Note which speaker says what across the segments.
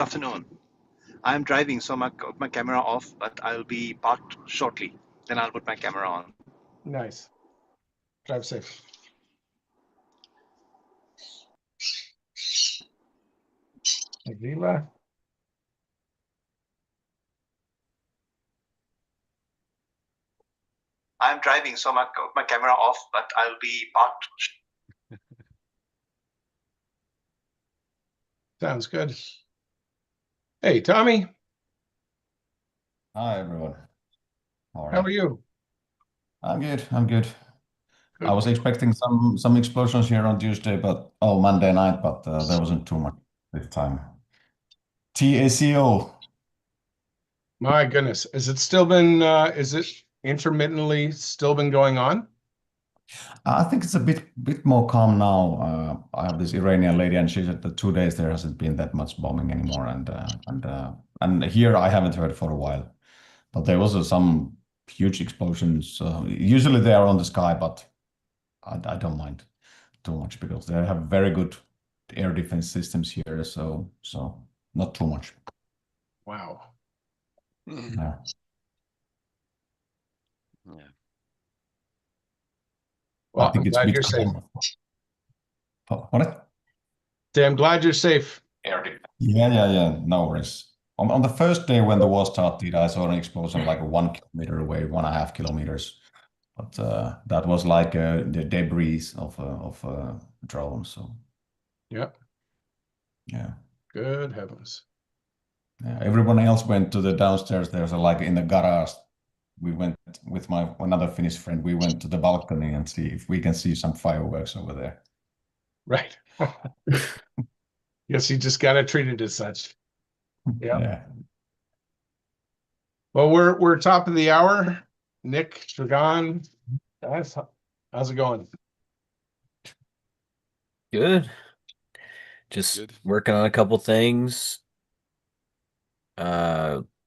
Speaker 1: Afternoon. I'm driving, so my camera off, but I'll be parked shortly. Then I'll put my camera on.
Speaker 2: Nice. Drive safe. Avila.
Speaker 1: I'm driving, so my camera off, but I'll be parked.
Speaker 2: Sounds good. Hey, Tommy,
Speaker 3: Hi everyone.
Speaker 2: how are you?
Speaker 3: I'm good. I'm good. I
Speaker 2: Good.
Speaker 3: was expecting some explosions here on Tuesday, but Monday night, but there wasn't too much this time. TACO.
Speaker 2: My goodness. Is it intermittently still been going on?
Speaker 3: I think it's a bit more calm now. I have this Iranian lady, and she said that 2 days there hasn't been that much bombing anymore, and here I haven't heard for a while. But there was some huge explosions. Usually they are on the sky, but I don't mind too much because they have very good air defense systems here, so not too much.
Speaker 2: Wow.
Speaker 3: Yeah.
Speaker 4: Yeah.
Speaker 2: Well,
Speaker 3: I think
Speaker 2: I'm
Speaker 3: it's a
Speaker 2: glad
Speaker 3: bit
Speaker 2: you're safe.
Speaker 3: calm. What?
Speaker 2: Say, I'm glad you're safe.
Speaker 3: Air defense. Yeah. No worries. On the first day when the war started, I saw an explosion like 1 kilometer away, 1.5 kilometers. But that was like the debris of a drone. So
Speaker 2: Yeah.
Speaker 3: yeah.
Speaker 2: Good heavens.
Speaker 3: Yeah, everyone else went to the downstairs. There's like in the garage. We went with my another Finnish friend. We went to the balcony and see if we can see some fireworks over there.
Speaker 2: Right. Guess you just got to treat it as such. Yeah.
Speaker 3: Yeah.
Speaker 2: Well, we're top of the hour. Nick, Dragan, guys, how's it going?
Speaker 4: Good. Just
Speaker 5: Good.
Speaker 4: working on a couple things.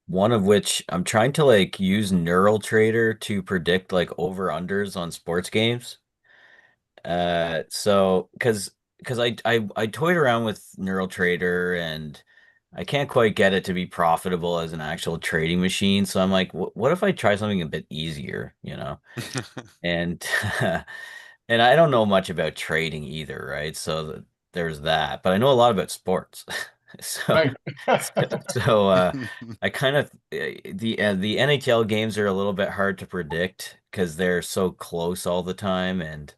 Speaker 4: One of which I'm trying to like use Neural Trader to predict like over-unders on sports games. So because I toyed around with Neural Trader and I can't quite get it to be profitable as an actual trading machine. So I'm like, what if I try something a bit easier, you know? And and I don't know much about trading either, right? So there's that, but I know a lot about sports. So
Speaker 2: Right.
Speaker 4: I kind of the NHL games are a little bit hard to predict because they're so close all the time, and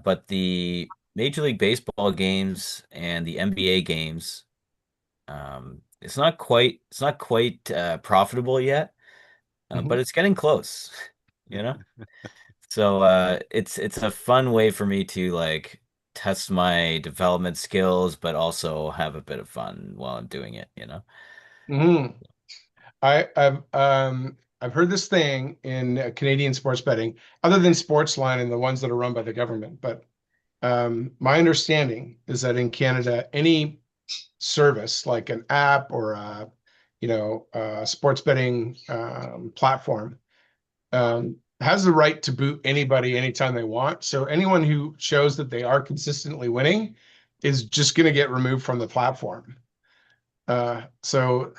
Speaker 4: but the Major League Baseball games and the NBA games, it's not quite profitable yet, but it's getting close, you know. So it's a fun way for me to like test my development skills, but also have a bit of fun while I'm doing it, you know?
Speaker 2: Mhm. I've heard this thing in Canadian sports betting, other than Sportsline and the ones that are run by the government. But my understanding is that in Canada, any service like an app or a sports betting platform has the right to boot anybody anytime they want. So anyone who shows that they are consistently winning is just going to get removed from the platform. So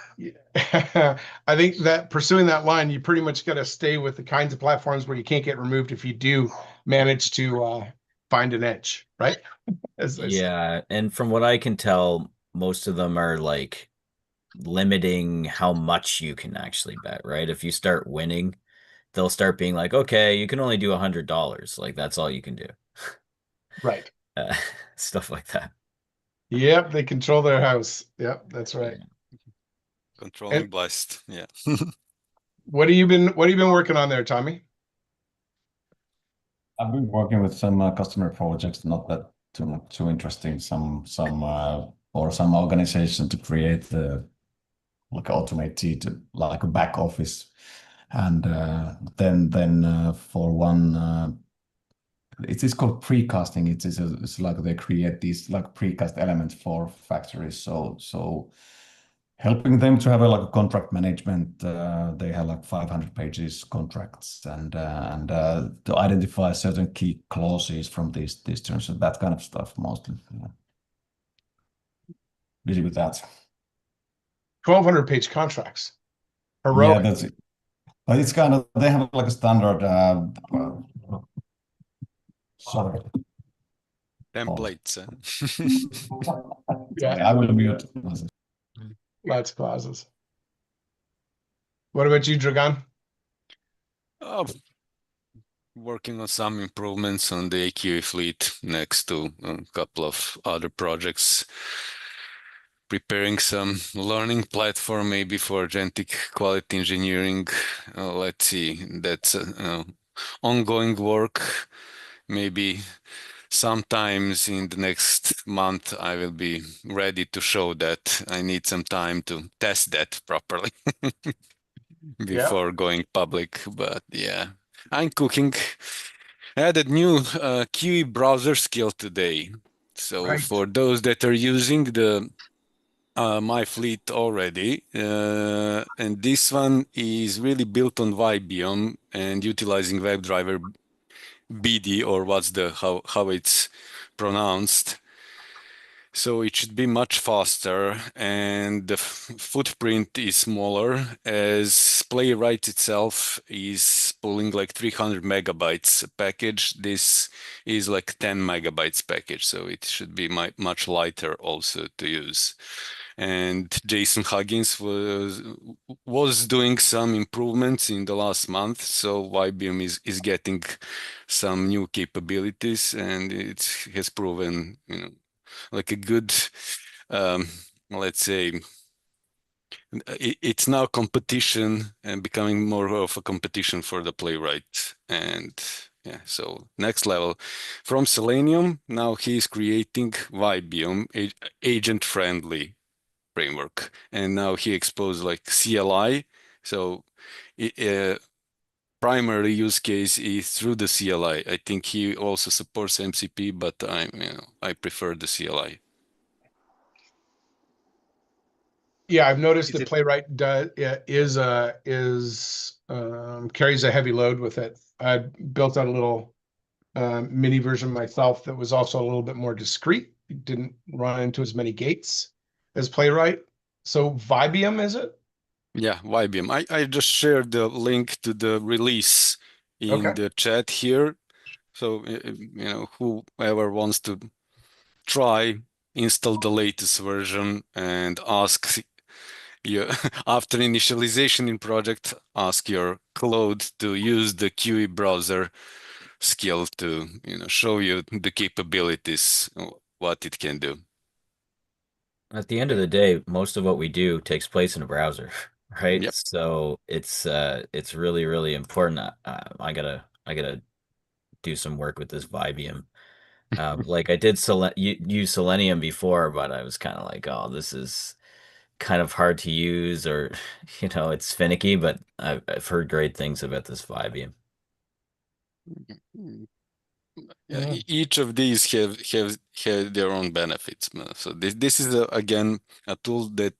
Speaker 2: I think that pursuing that line, you pretty much got to stay with the kinds of platforms where you can't get removed if you do manage to find an edge, right? As they say.
Speaker 4: Yeah, and from what I can tell, most of them are like limiting how much you can actually bet, right? If you start winning, they'll start being like, okay, you can only do $100. Like that's all you can do.
Speaker 2: Right.
Speaker 4: Uh, stuff like that.
Speaker 2: Yep, they control their house. Yep, that's right.
Speaker 5: Controlling
Speaker 2: And
Speaker 5: blast. Yeah.
Speaker 2: what have you been working on there, Tommy?
Speaker 3: I've been working with some customer projects, not that too interesting. Some or some organization to create the like automated like a back office, and then for one. It is called precasting. It's like they create these like precast elements for factories. So helping them to have a like a contract management. They have like 500 pages contracts and to identify certain key clauses from these terms and that kind of stuff mostly. Yeah. Busy with that.
Speaker 2: 1,200-page contracts.
Speaker 3: Yeah,
Speaker 2: Heroic.
Speaker 3: that's it. But it's kind of, they have like a standard, sorry,
Speaker 5: Templates.
Speaker 2: Yeah,
Speaker 3: I will mute.
Speaker 2: lots of clauses. What about you, Dragan?
Speaker 5: Oh, working on some improvements on the AQA fleet next to a couple of other projects. Preparing some learning platform maybe for agentic quality engineering. Let's see, that's ongoing work. Maybe sometimes in the next month I will be ready to show that. I need some time to test that properly before going public. But yeah, I'm cooking. I added new QE browser skill today. So
Speaker 2: Right.
Speaker 5: for those that are using the my fleet already, and this one is really built on Vibium and utilizing WebDriver BD, or what's the how it's pronounced. So it should be much faster, and the footprint is smaller, as Playwright itself is pulling like 300 megabytes package. This is like 10 megabytes package, so it should be much lighter also to use. And Jason Huggins was doing some improvements in the last month, so Vibium is getting some new capabilities, and it has proven, like a good, um, let's say, it's now competition and becoming more of a competition for the Playwright. And yeah, so next level from Selenium, now he's creating Vibium, agent-friendly framework, and now he exposed like CLI. So primary use case is through the CLI. I think he also supports MCP, but I prefer the CLI.
Speaker 2: Yeah, I've noticed
Speaker 1: Is
Speaker 2: that
Speaker 1: it
Speaker 2: Playwright carries a heavy load with it. I built out a little mini version myself that was also a little bit more discreet. It didn't run into as many gates as Playwright. So Vibium, is it?
Speaker 5: Yeah, Vibium. I just shared the link to the release in
Speaker 2: Okay.
Speaker 5: the chat here. So, whoever wants to try, install the latest version and ask you after initialization in project, ask your Claude to use the QE browser skill to, show you the capabilities, what it can do.
Speaker 4: At the end of the day, most of what we do takes place in a browser, right?
Speaker 5: Yep.
Speaker 4: So it's really, really important. I gotta do some work with this Vibium. Like I did use Selenium before, but I was kind of like, oh, this is kind of hard to use, or it's finicky. But I've heard great things about this Vibium.
Speaker 5: Yeah,
Speaker 2: Yeah.
Speaker 5: each of these have their own benefits. So this is again a tool that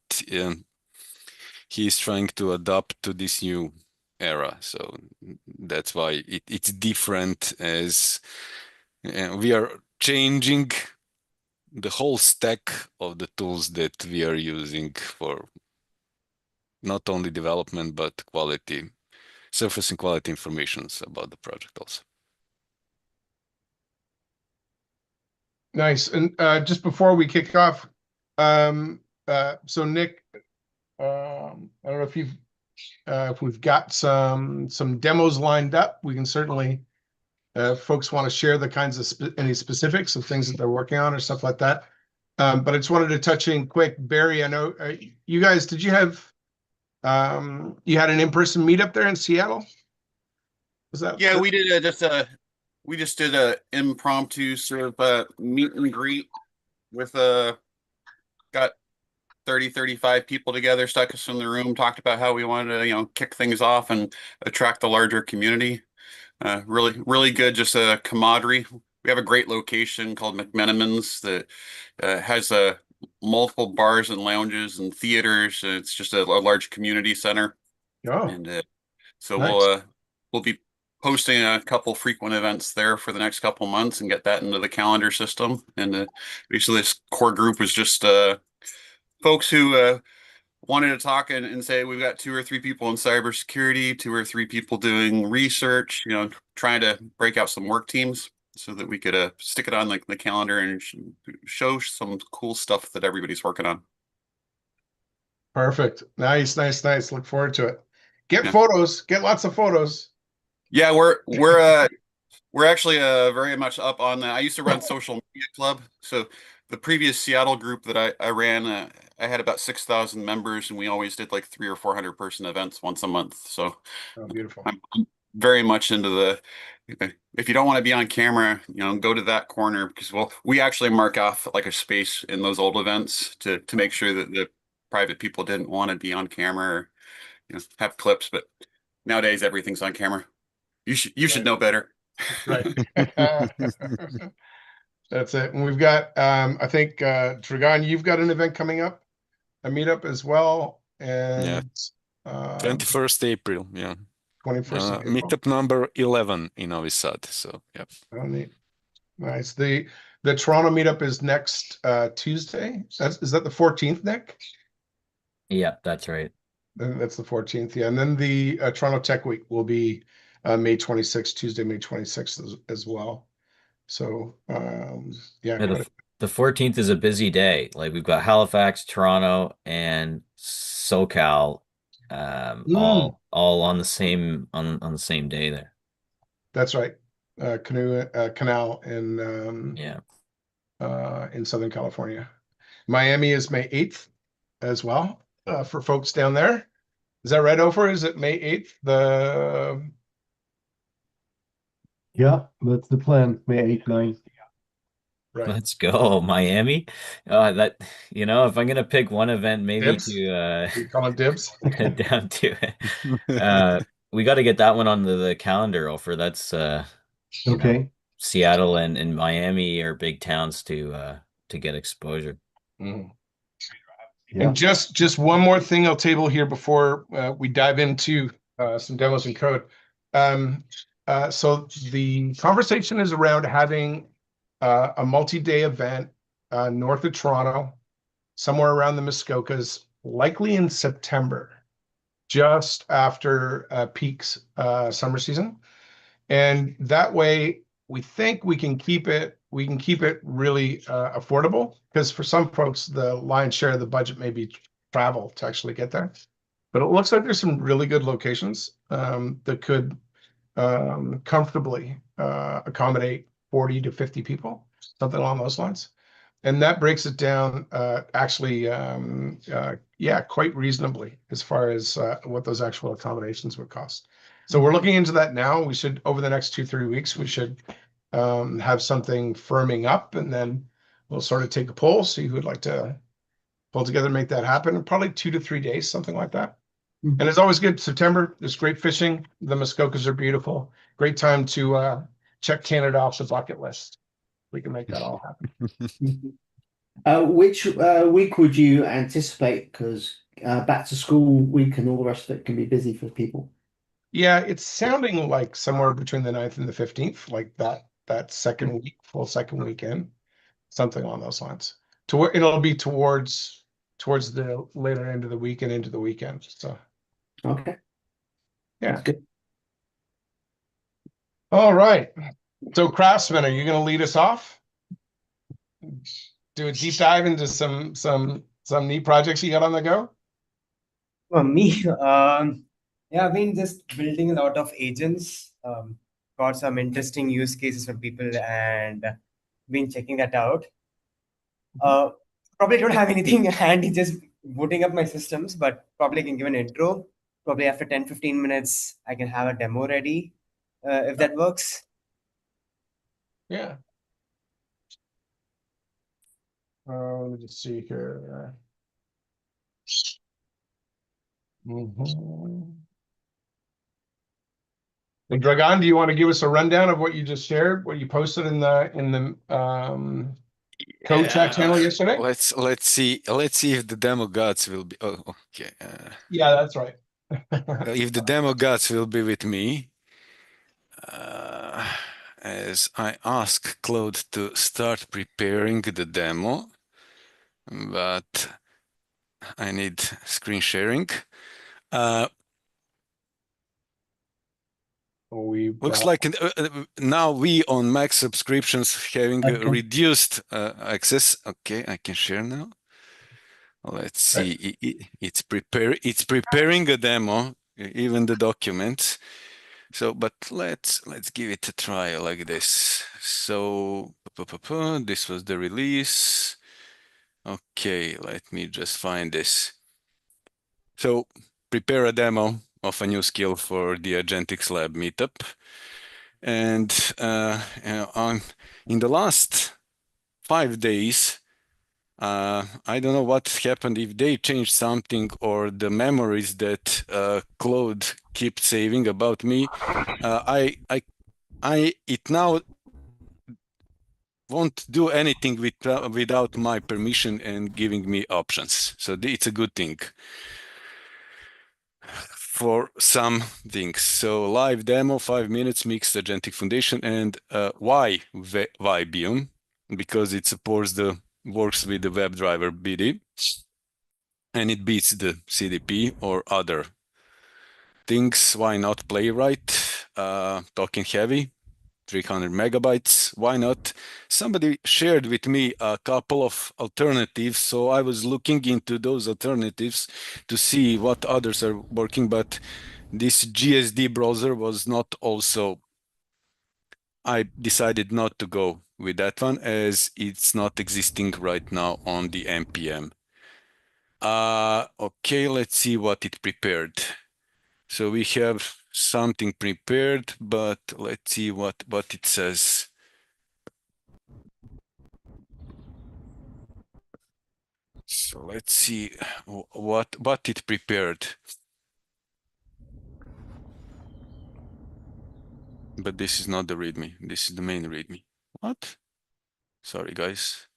Speaker 5: he's trying to adapt to this new era. So that's why it's different, as we are changing the whole stack of the tools that we are using for not only development but quality, surfacing quality informations about the project also.
Speaker 2: Nice. And just before we kick off, so Nick, I don't know if we've got some demos lined up. We can certainly, folks want to share the kinds of any specifics of things that they're working on or stuff like that. But I just wanted to touch in quick. Barry, I know you guys, did you have you had an in-person meetup there in Seattle? Was that?
Speaker 6: Yeah, we did we just did a impromptu sort of meet and greet with got 35 people together, stuck us in the room, talked about how we wanted to, kick things off and attract the larger community. Really, really good, just a camaraderie. We have a great location called McMenamins that has multiple bars and lounges and theaters. And it's just a large community center.
Speaker 2: Oh,
Speaker 6: And so
Speaker 2: nice.
Speaker 6: we'll be posting a couple frequent events there for the next couple months and get that into the calendar system. And basically, this core group was just folks who wanted to talk and say we've got 2 or 3 people in cybersecurity, 2 or 3 people doing research, trying to break out some work teams so that we could stick it on like the calendar and show some cool stuff that everybody's working on.
Speaker 2: Perfect. Nice. Look forward to it. Get
Speaker 6: Yeah.
Speaker 2: photos. Get lots of photos.
Speaker 6: Yeah, we're actually very much up on that. I used to run social media club, so the previous Seattle group that I ran, I had about 6,000 members, and we always did like 300 or 400 person events once a month. So
Speaker 2: Oh, beautiful.
Speaker 6: I'm very much into the. If you don't want to be on camera, go to that corner because we actually mark off like a space in those old events to make sure that the private people didn't want to be on camera or have clips. But nowadays everything's on camera. You should know better.
Speaker 2: Right. That's it. And we've got, I think, Dragan, you've got an event coming up, a meetup as well. And
Speaker 5: 21st April, yeah.
Speaker 2: 21st of April.
Speaker 5: Meetup number 11 in Novi Sad. So, yeah.
Speaker 2: Oh, neat. Nice. The Toronto meetup is next Tuesday. Is that the 14th, Nick?
Speaker 4: Yep, that's right.
Speaker 2: That's the 14th, yeah. And then the Toronto Tech Week will be May 26th, Tuesday, May 26th as well. So, yeah.
Speaker 4: The 14th is a busy day. Like we've got Halifax, Toronto, and SoCal, all on the same on the same day there.
Speaker 2: That's right. Canal in
Speaker 4: Yeah.
Speaker 2: In Southern California. Miami is May 8th as well for folks down there. Is that right, Ofer? Is it May 8th?
Speaker 7: Yeah, that's the plan. May 8th, 9th.
Speaker 2: Right.
Speaker 4: Let's go, Miami. If I'm gonna pick one event, maybe
Speaker 2: Dibs?
Speaker 4: to
Speaker 2: We call it dibs.
Speaker 4: down to it. We got to get that one on the calendar, Ofer. That's
Speaker 7: Okay.
Speaker 4: Seattle and Miami are big towns to get exposure.
Speaker 2: Mhm.
Speaker 7: Yeah.
Speaker 2: And just one more thing I'll table here before we dive into some demos and code. So the conversation is around having a multi-day event north of Toronto, somewhere around the Muskokas, likely in September, just after peaks summer season. And that way, we think we can keep it really affordable, because for some folks, the lion's share of the budget may be travel to actually get there. But it looks like there's some really good locations that could comfortably accommodate 40 to 50 people, something along those lines. And that breaks it down quite reasonably as far as what those actual accommodations would cost. So we're looking into that now. We should, over the next 2-3 weeks, we should have something firming up, and then we'll sort of take a poll, see who would like to pull together and make that happen in probably 2 to 3 days, something like that. And it's always good. September, there's great fishing. The Muskokas are beautiful. Great time to check Canada off the bucket list. We can make that all happen.
Speaker 8: Which week would you anticipate? Because back to school week and all the rest of it can be busy for people.
Speaker 2: Yeah, it's sounding like somewhere between the 9th and the 15th, like that second week, full second weekend, something along those lines. It'll be towards the later end of the week and into the weekend. So
Speaker 8: Okay.
Speaker 2: yeah.
Speaker 8: That's good.
Speaker 2: All right. So Craftsman, are you going to lead us off? Do a deep dive into some neat projects you got on the go?
Speaker 9: For me, yeah, I've been just building a lot of agents. Got some interesting use cases from people and been checking that out. Probably don't have anything handy, just booting up my systems, but probably can give an intro. Probably after 10-15 minutes, I can have a demo ready, if that works.
Speaker 2: Yeah. Let me just see here. And Dragan, do you want to give us a rundown of what you just shared, what you posted in the code chat channel yesterday?
Speaker 5: Let's see if the demo gods will be. Oh, okay.
Speaker 2: Yeah, that's right.
Speaker 5: If the demo gods will be with me, as I ask Claude to start preparing the demo, but I need screen sharing. Looks like now we on Max subscriptions having reduced access. Okay, I can share now. Let's see. It's preparing a demo, even the documents. So, but let's give it a try like this. So this was the release. Okay, let me just find this. So prepare a demo of a new skill for the Agentics Lab meetup. And in the last 5 days, I don't know what happened, if they changed something or the memories that Claude kept saving about me. It now won't do anything without my permission and giving me options. So it's a good thing for some things. So live demo, 5 minutes, mixed agentic foundation, and why Vibium? Because it supports works with the WebDriver BD, and it beats the CDP or other things. Why not Playwright? Talking heavy, 300 megabytes. Why not? Somebody shared with me a couple of alternatives, so I was looking into those alternatives to see what others are working, but this GSD browser was not also. I decided not to go with that one as it's not existing right now on the NPM. Okay, let's see what it prepared. So we have something prepared, but let's see what it says. So let's see what it prepared. But this is not the README. This is the main README. What? Sorry, guys.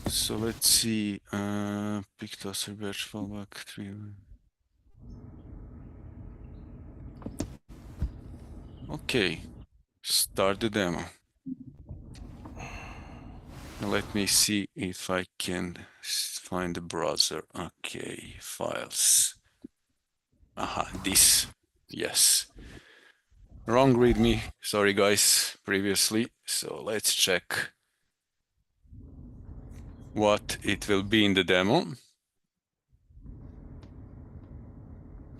Speaker 5: So let's see. Pictos batch fallback 3. Okay. Start the demo. Let me see if I can find the browser. Okay, files. Aha, this. Yes. Wrong README. Sorry, guys, previously. So let's check what it will be in the demo.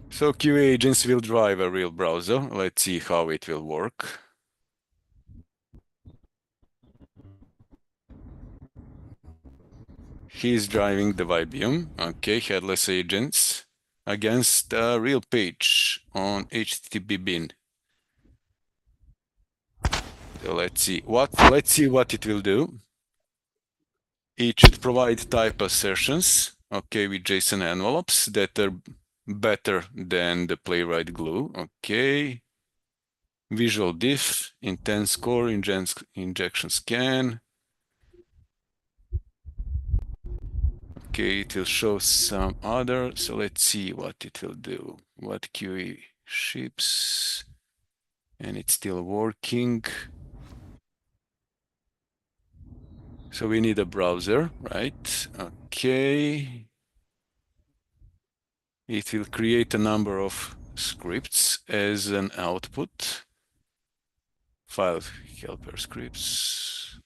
Speaker 5: So QA agents will drive a real browser. Let's see how it will work. He's driving the Vibium. Okay, headless agents against a real page on HTTP bin. So let's see what it will do. It should provide type assertions, okay, with JSON envelopes that are better than the Playwright glue. Okay. Visual diff, intent score, injection scan. Okay, it will show some other. So let's see what it will do. What QE ships. And it's still working. So we need a browser, right? Okay. It will create a number of scripts as an output. File helper scripts.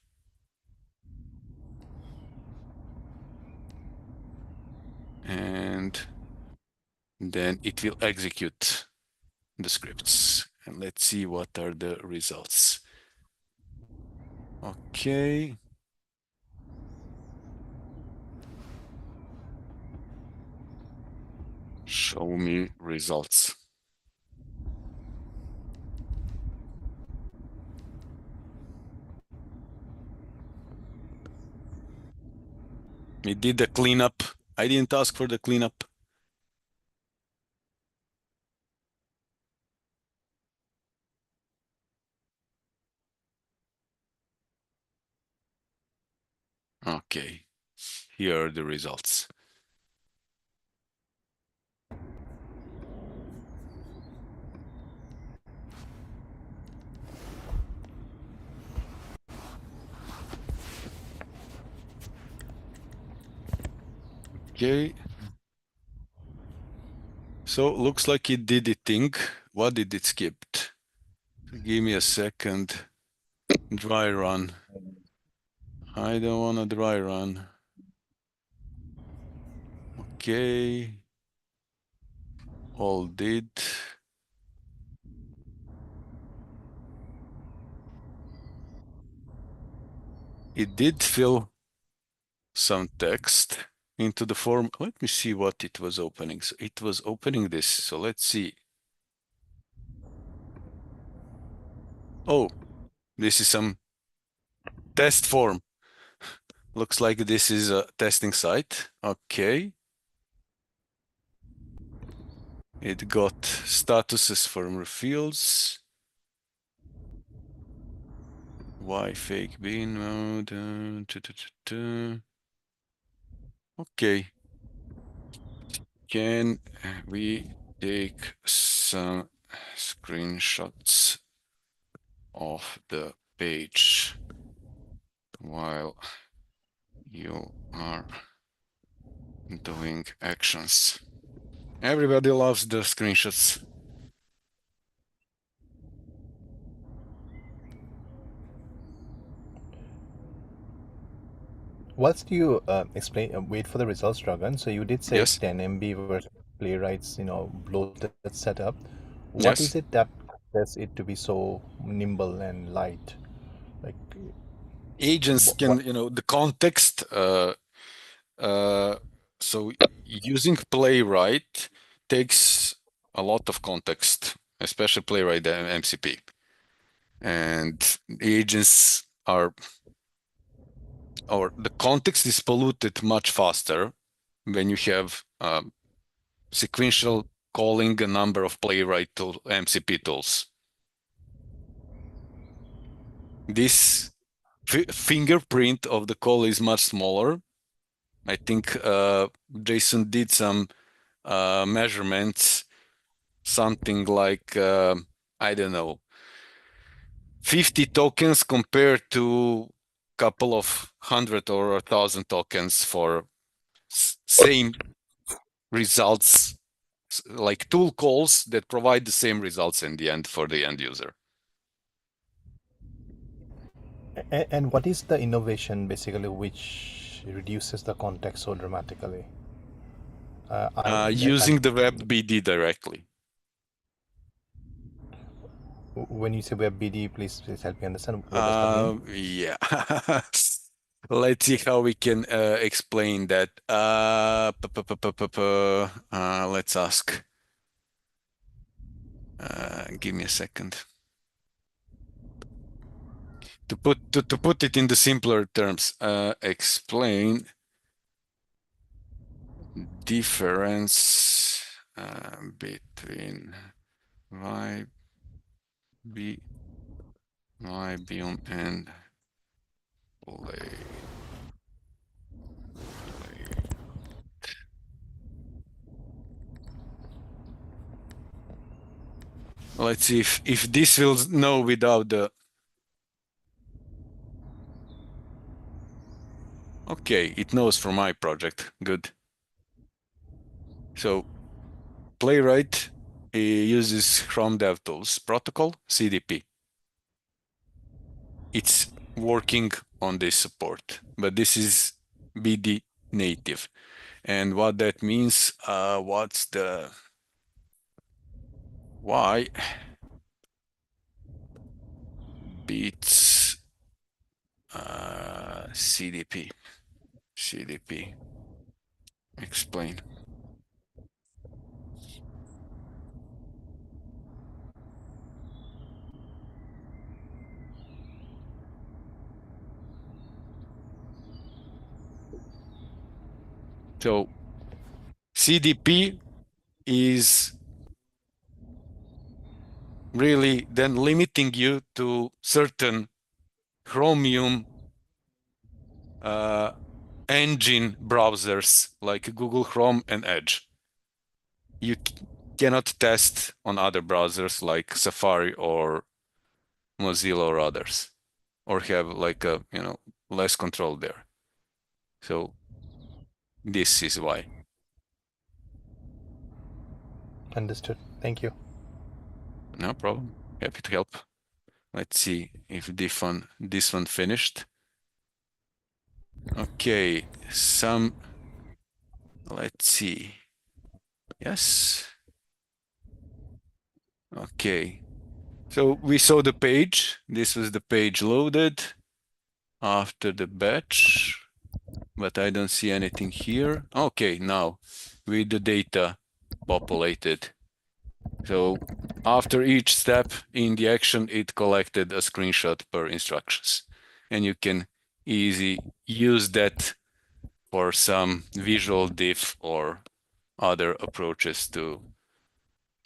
Speaker 5: And then it will execute the scripts. And let's see what are the results. Okay. Show me results. It did the cleanup. I didn't ask for the cleanup. Okay, here are the results. Okay. So looks like it did it thing. What did it skip? Give me a second. Dry run. I don't want a dry run. Okay. All did. It did fill some text into the form. Let me see what it was opening. So it was opening this. So let's see. Oh, this is some test form. Looks like this is a testing site. Okay. It got statuses from fields. Why fake bean mode? Okay. Can we take some screenshots of the page while you are doing actions? Everybody loves the screenshots.
Speaker 10: Whilst you explain, wait for the results, Dragan. So you did say
Speaker 5: Yes.
Speaker 10: 10 MB versus Playwright's, bloated setup. What
Speaker 5: Yes.
Speaker 10: is it that causes it to be so nimble and light? Like,
Speaker 5: Agents can,
Speaker 10: what?
Speaker 5: the context. So using Playwright takes a lot of context, especially Playwright and MCP. And the agents are, or the context is polluted much faster when you have sequential calling a number of Playwright MCP tools. This fingerprint of the call is much smaller. I think Jason did some measurements, something like, I don't know, 50 tokens compared to couple of 100 or 1,000 tokens for same results, like tool calls that provide the same results in the end for the end user.
Speaker 10: And what is the innovation basically which reduces the context so dramatically?
Speaker 5: Using the WebBD directly.
Speaker 10: When you say WebBD, please help me understand what does that mean?
Speaker 5: Yeah. Let's see how we can explain that. Let's ask. Give me a second. To put it in the simpler terms, explain difference between YBM and play. Let's see if this will know without the. Okay, it knows from my project. Good. So Playwright uses Chrome DevTools protocol, CDP. It's working on this support, but this is BD native. And what that means, what's the why beats CDP. Explain. So CDP is really then limiting you to certain Chromium engine browsers like Google Chrome and Edge. You cannot test on other browsers like Safari or Mozilla or others, or have like a less control there. So this is why.
Speaker 10: Understood. Thank you.
Speaker 5: No problem. Happy to help. Let's see if this one finished. Okay, let's see. Yes. Okay. So we saw the page. This was the page loaded after the batch, but I don't see anything here. Okay, now with the data populated. So after each step in the action, it collected a screenshot per instructions. And you can easily use that for some visual diff or other approaches to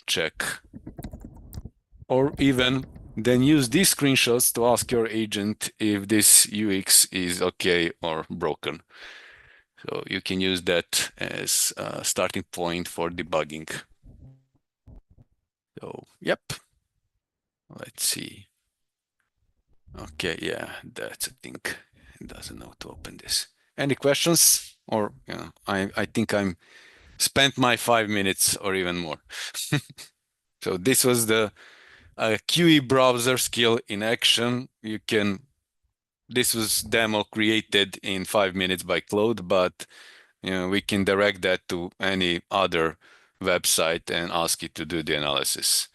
Speaker 5: check. Or even then use these screenshots to ask your agent if this UX is okay or broken. So you can use that as a starting point for debugging. So, yep. Let's see. Okay, yeah, that's a thing. It doesn't know to open this. Any questions? Or I think I'm spent my 5 minutes or even more. So this was the QE browser skill in action. This was demo created in 5 minutes by Claude, but we can direct that to any other website and ask it to do the analysis.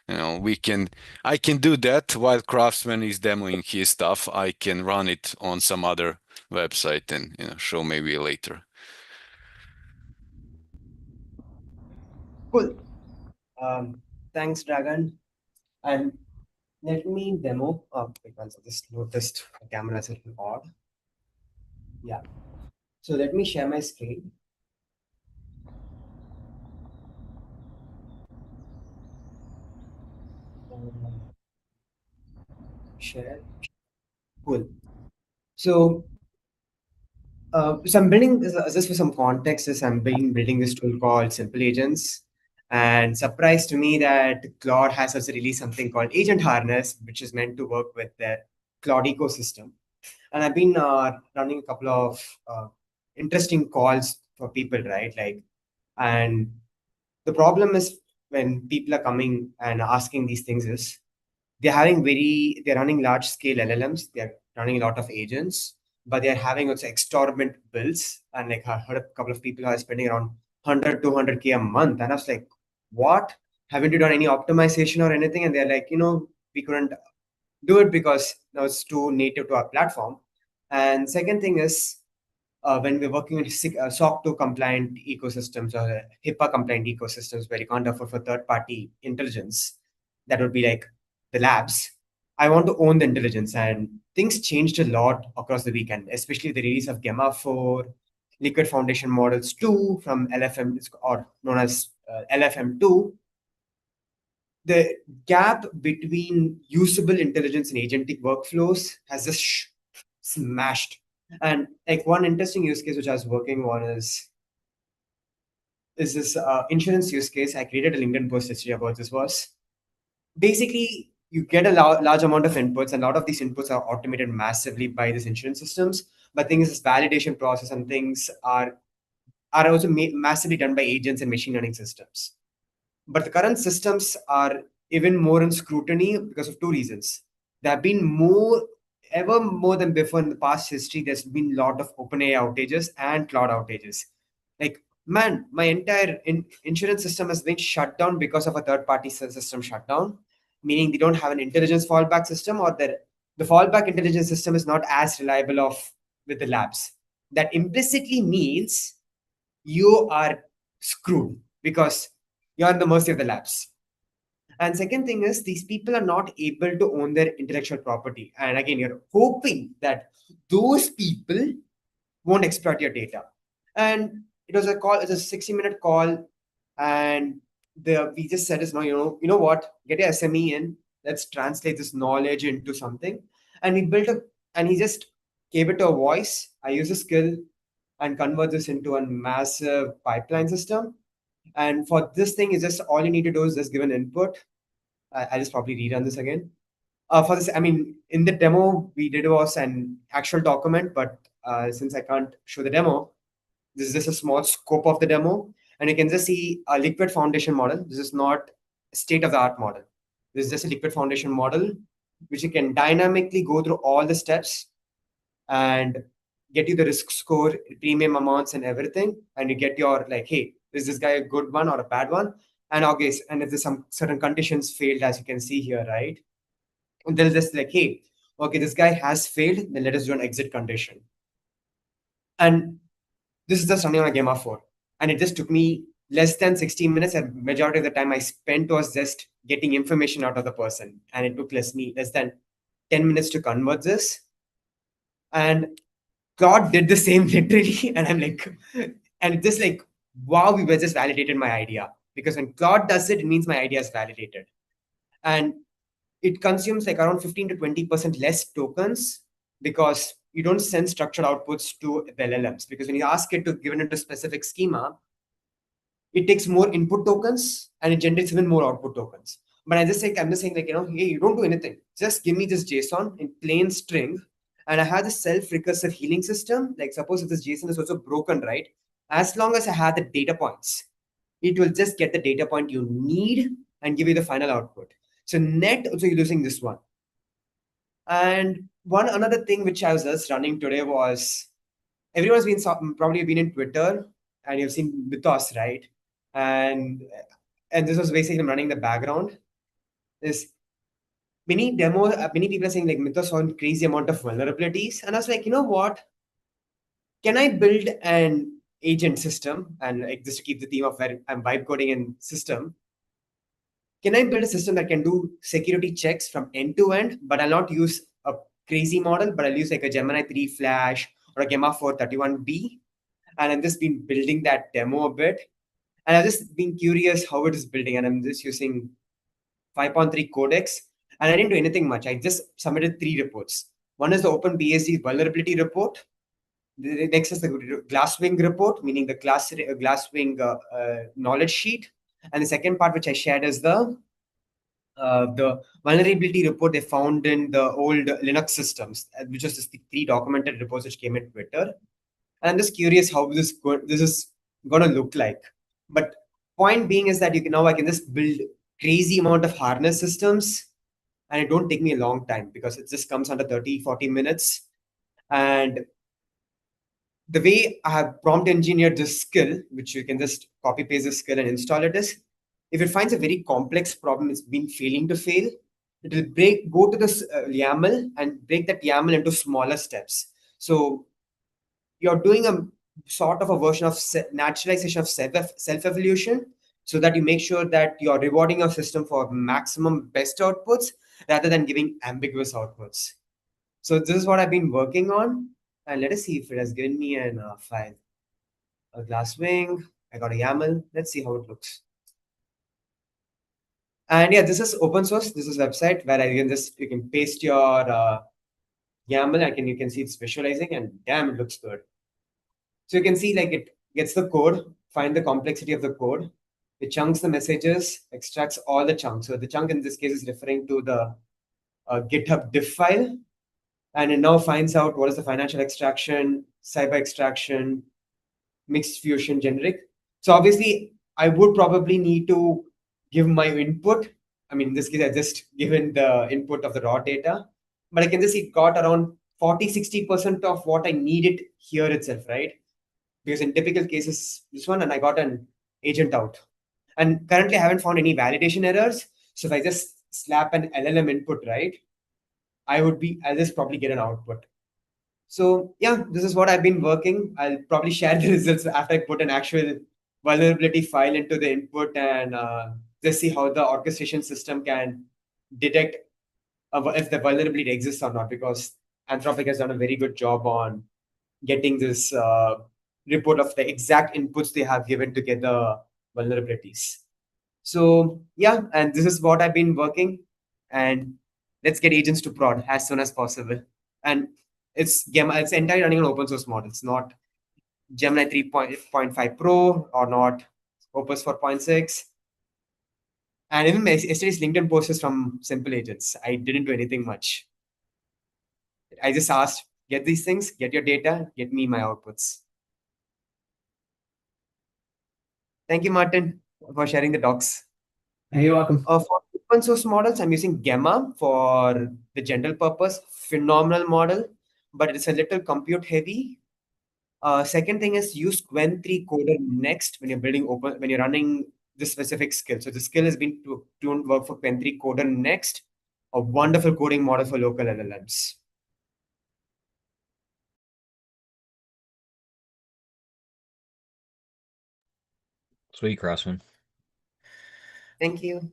Speaker 5: I can do that while Craftsman is demoing his stuff. I can run it on some other website and show maybe later.
Speaker 9: Cool. Thanks, Dragon. And let me demo. Because I just noticed the camera is a little odd. Yeah. So let me share my screen. Share. Cool. So I'm building this just for some context. I'm building this tool called Simple Agents, and surprised to me that Claude has also released something called Agent Harness, which is meant to work with their Claude ecosystem. And I've been running a couple of interesting calls for people, right? And the problem is when people are coming and asking these things is they're running large scale LLMs, they're running a lot of agents, but they're having also exorbitant bills. And like I heard a couple of people are spending around 100, 200K a month. And I was like, what? Haven't you done any optimization or anything? And they're like, we couldn't do it because it's too native to our platform. And second thing is, when we're working in SOC 2 compliant ecosystems or HIPAA compliant ecosystems where you can't afford for third party intelligence, that would be like the labs. I want to own the intelligence, and things changed a lot across the weekend, especially the release of Gemma 4, Liquid Foundation Models 2 from LFM or known as LFM2. The gap between usable intelligence and agentic workflows has just smashed. And like one interesting use case which I was working on is this insurance use case. I created a LinkedIn post yesterday about this. Was basically you get a large amount of inputs, and a lot of these inputs are automated massively by these insurance systems. But things this validation process and things are also massively done by agents and machine learning systems. But the current systems are even more in scrutiny because of two reasons. There have been ever more than before in the past history, there's been a lot of OpenAI outages and cloud outages. Like, man, my entire insurance system has been shut down because of a third-party system shutdown, meaning they don't have an intelligence fallback system, or the fallback intelligence system is not as reliable with the labs. That implicitly means you are screwed because you're on the mercy of the labs. And second thing is these people are not able to own their intellectual property. And again, you're hoping that those people won't exploit your data. And it was a call, it's a 60-minute call. And we just said is no, you know what, get your SME in, let's translate this knowledge into something. And he just gave it a voice. I use a skill and convert this into a massive pipeline system. And for this thing, is just all you need to do is just give an input. I'll just probably rerun this again. For this, I mean, in the demo we did was an actual document, but since I can't show the demo, This is just a small scope of the demo. And you can just see a liquid foundation model. This is not state-of-the-art model. This is just a liquid foundation model, which you can dynamically go through all the steps and get you the risk score, premium amounts and everything. And you get your like, hey, is this guy a good one or a bad one? And okay, and if there's some certain conditions failed, as you can see here, right? And they'll just like, hey, okay, this guy has failed, then let us do an exit condition. And this is just running on a Gamma 4. And it just took me less than 60 minutes. And majority of the time I spent was just getting information out of the person. And it took less than 10 minutes to convert this. And Claude did the same literally. And I'm like, and it just like, wow, we were just validated my idea. Because when Claude does it, it means my idea is validated. And it consumes like around 15 to 20% less tokens because you don't send structured outputs to the LLMs. Because when you ask it to give it into a specific schema, it takes more input tokens and it generates even more output tokens. But I'm just saying like, hey, you don't do anything. Just give me this JSON in plain string. And I have this self-recursive healing system. Like suppose if this JSON is also broken, right? As long as I have the data points, it will just get the data point you need and give you the final output. So net, also you're using this one. And another thing which I was just running today was, everyone's been probably been in Twitter and you've seen Mythos, right? And this was basically running the background. Is many people are saying like Mythos found crazy amount of vulnerabilities. And I was like, you know what? Can I build an agent system? And like just to keep the theme of where I'm vibe coding and system, can I build a system that can do security checks from end to end, but I'll not use a crazy model, but I'll use like a Gemini 3 Flash or a Gamma 431B. And I've just been building that demo a bit. And I've just been curious how it is building. And I'm just using 5.3 codex. And I didn't do anything much. I just submitted 3 reports. One is the OpenBSD vulnerability report. The next is the Glasswing report, meaning the Glasswing knowledge sheet. And the second part, which I shared, is the vulnerability report they found in the old Linux systems, which was just the 3 documented reports which came in Twitter. And I'm just curious how this is going to look like. But point being is that I can just build crazy amount of harness systems, and it don't take me a long time because it just comes under 30-40 minutes. And the way I have prompt engineered this skill, which you can just copy paste the skill and install it, is if it finds a very complex problem, it's been failing to fail, it will go to this YAML and break that YAML into smaller steps. So you're doing a sort of a version of naturalization of self-evolution, so that you make sure that you're rewarding your system for maximum best outputs rather than giving ambiguous outputs. So this is what I've been working on. And let us see if it has given me an file. A Glasswing, I got a YAML. Let's see how it looks. And yeah, this is open source. This is a website where you can paste your YAML. You can see it's visualizing, and damn, it looks good. So you can see like it gets the code, find the complexity of the code. It chunks the messages, extracts all the chunks. So the chunk in this case is referring to the GitHub diff file. And it now finds out what is the financial extraction, cyber extraction, mixed fusion, generic. So obviously, I would probably need to give my input. I mean, in this case, I just given the input of the raw data. But I can just see it got around 40-60% of what I needed here itself, right? Because in typical cases, this one, and I got an agent out. And currently, I haven't found any validation errors. So if I just slap an LLM input, right, I'll just probably get an output. So yeah, this is what I've been working. I'll probably share the results after I put an actual vulnerability file into the input and just see how the orchestration system can detect if the vulnerability exists or not, because Anthropic has done a very good job on getting this report of the exact inputs they have given to get the vulnerabilities. So yeah, and this is what I've been working, and let's get agents to prod as soon as possible. And it's entirely running on open source model. It's not Gemini 3.5 Pro or not Opus 4.6. And even yesterday's LinkedIn post is from simple agents. I didn't do anything much. I just asked, get these things, get your data, get me my outputs. Thank you, Martin, for sharing the docs.
Speaker 8: You're welcome.
Speaker 9: For open source models, I'm using Gemma for the general purpose. Phenomenal model, but it's a little compute heavy. Second thing is use Qwen3 coder next when you're when you're running the specific skill. So the skill has been to work for Qwen3 coder next, a wonderful coding model for local LLMs.
Speaker 4: Sweet, Crossman.
Speaker 9: Thank you.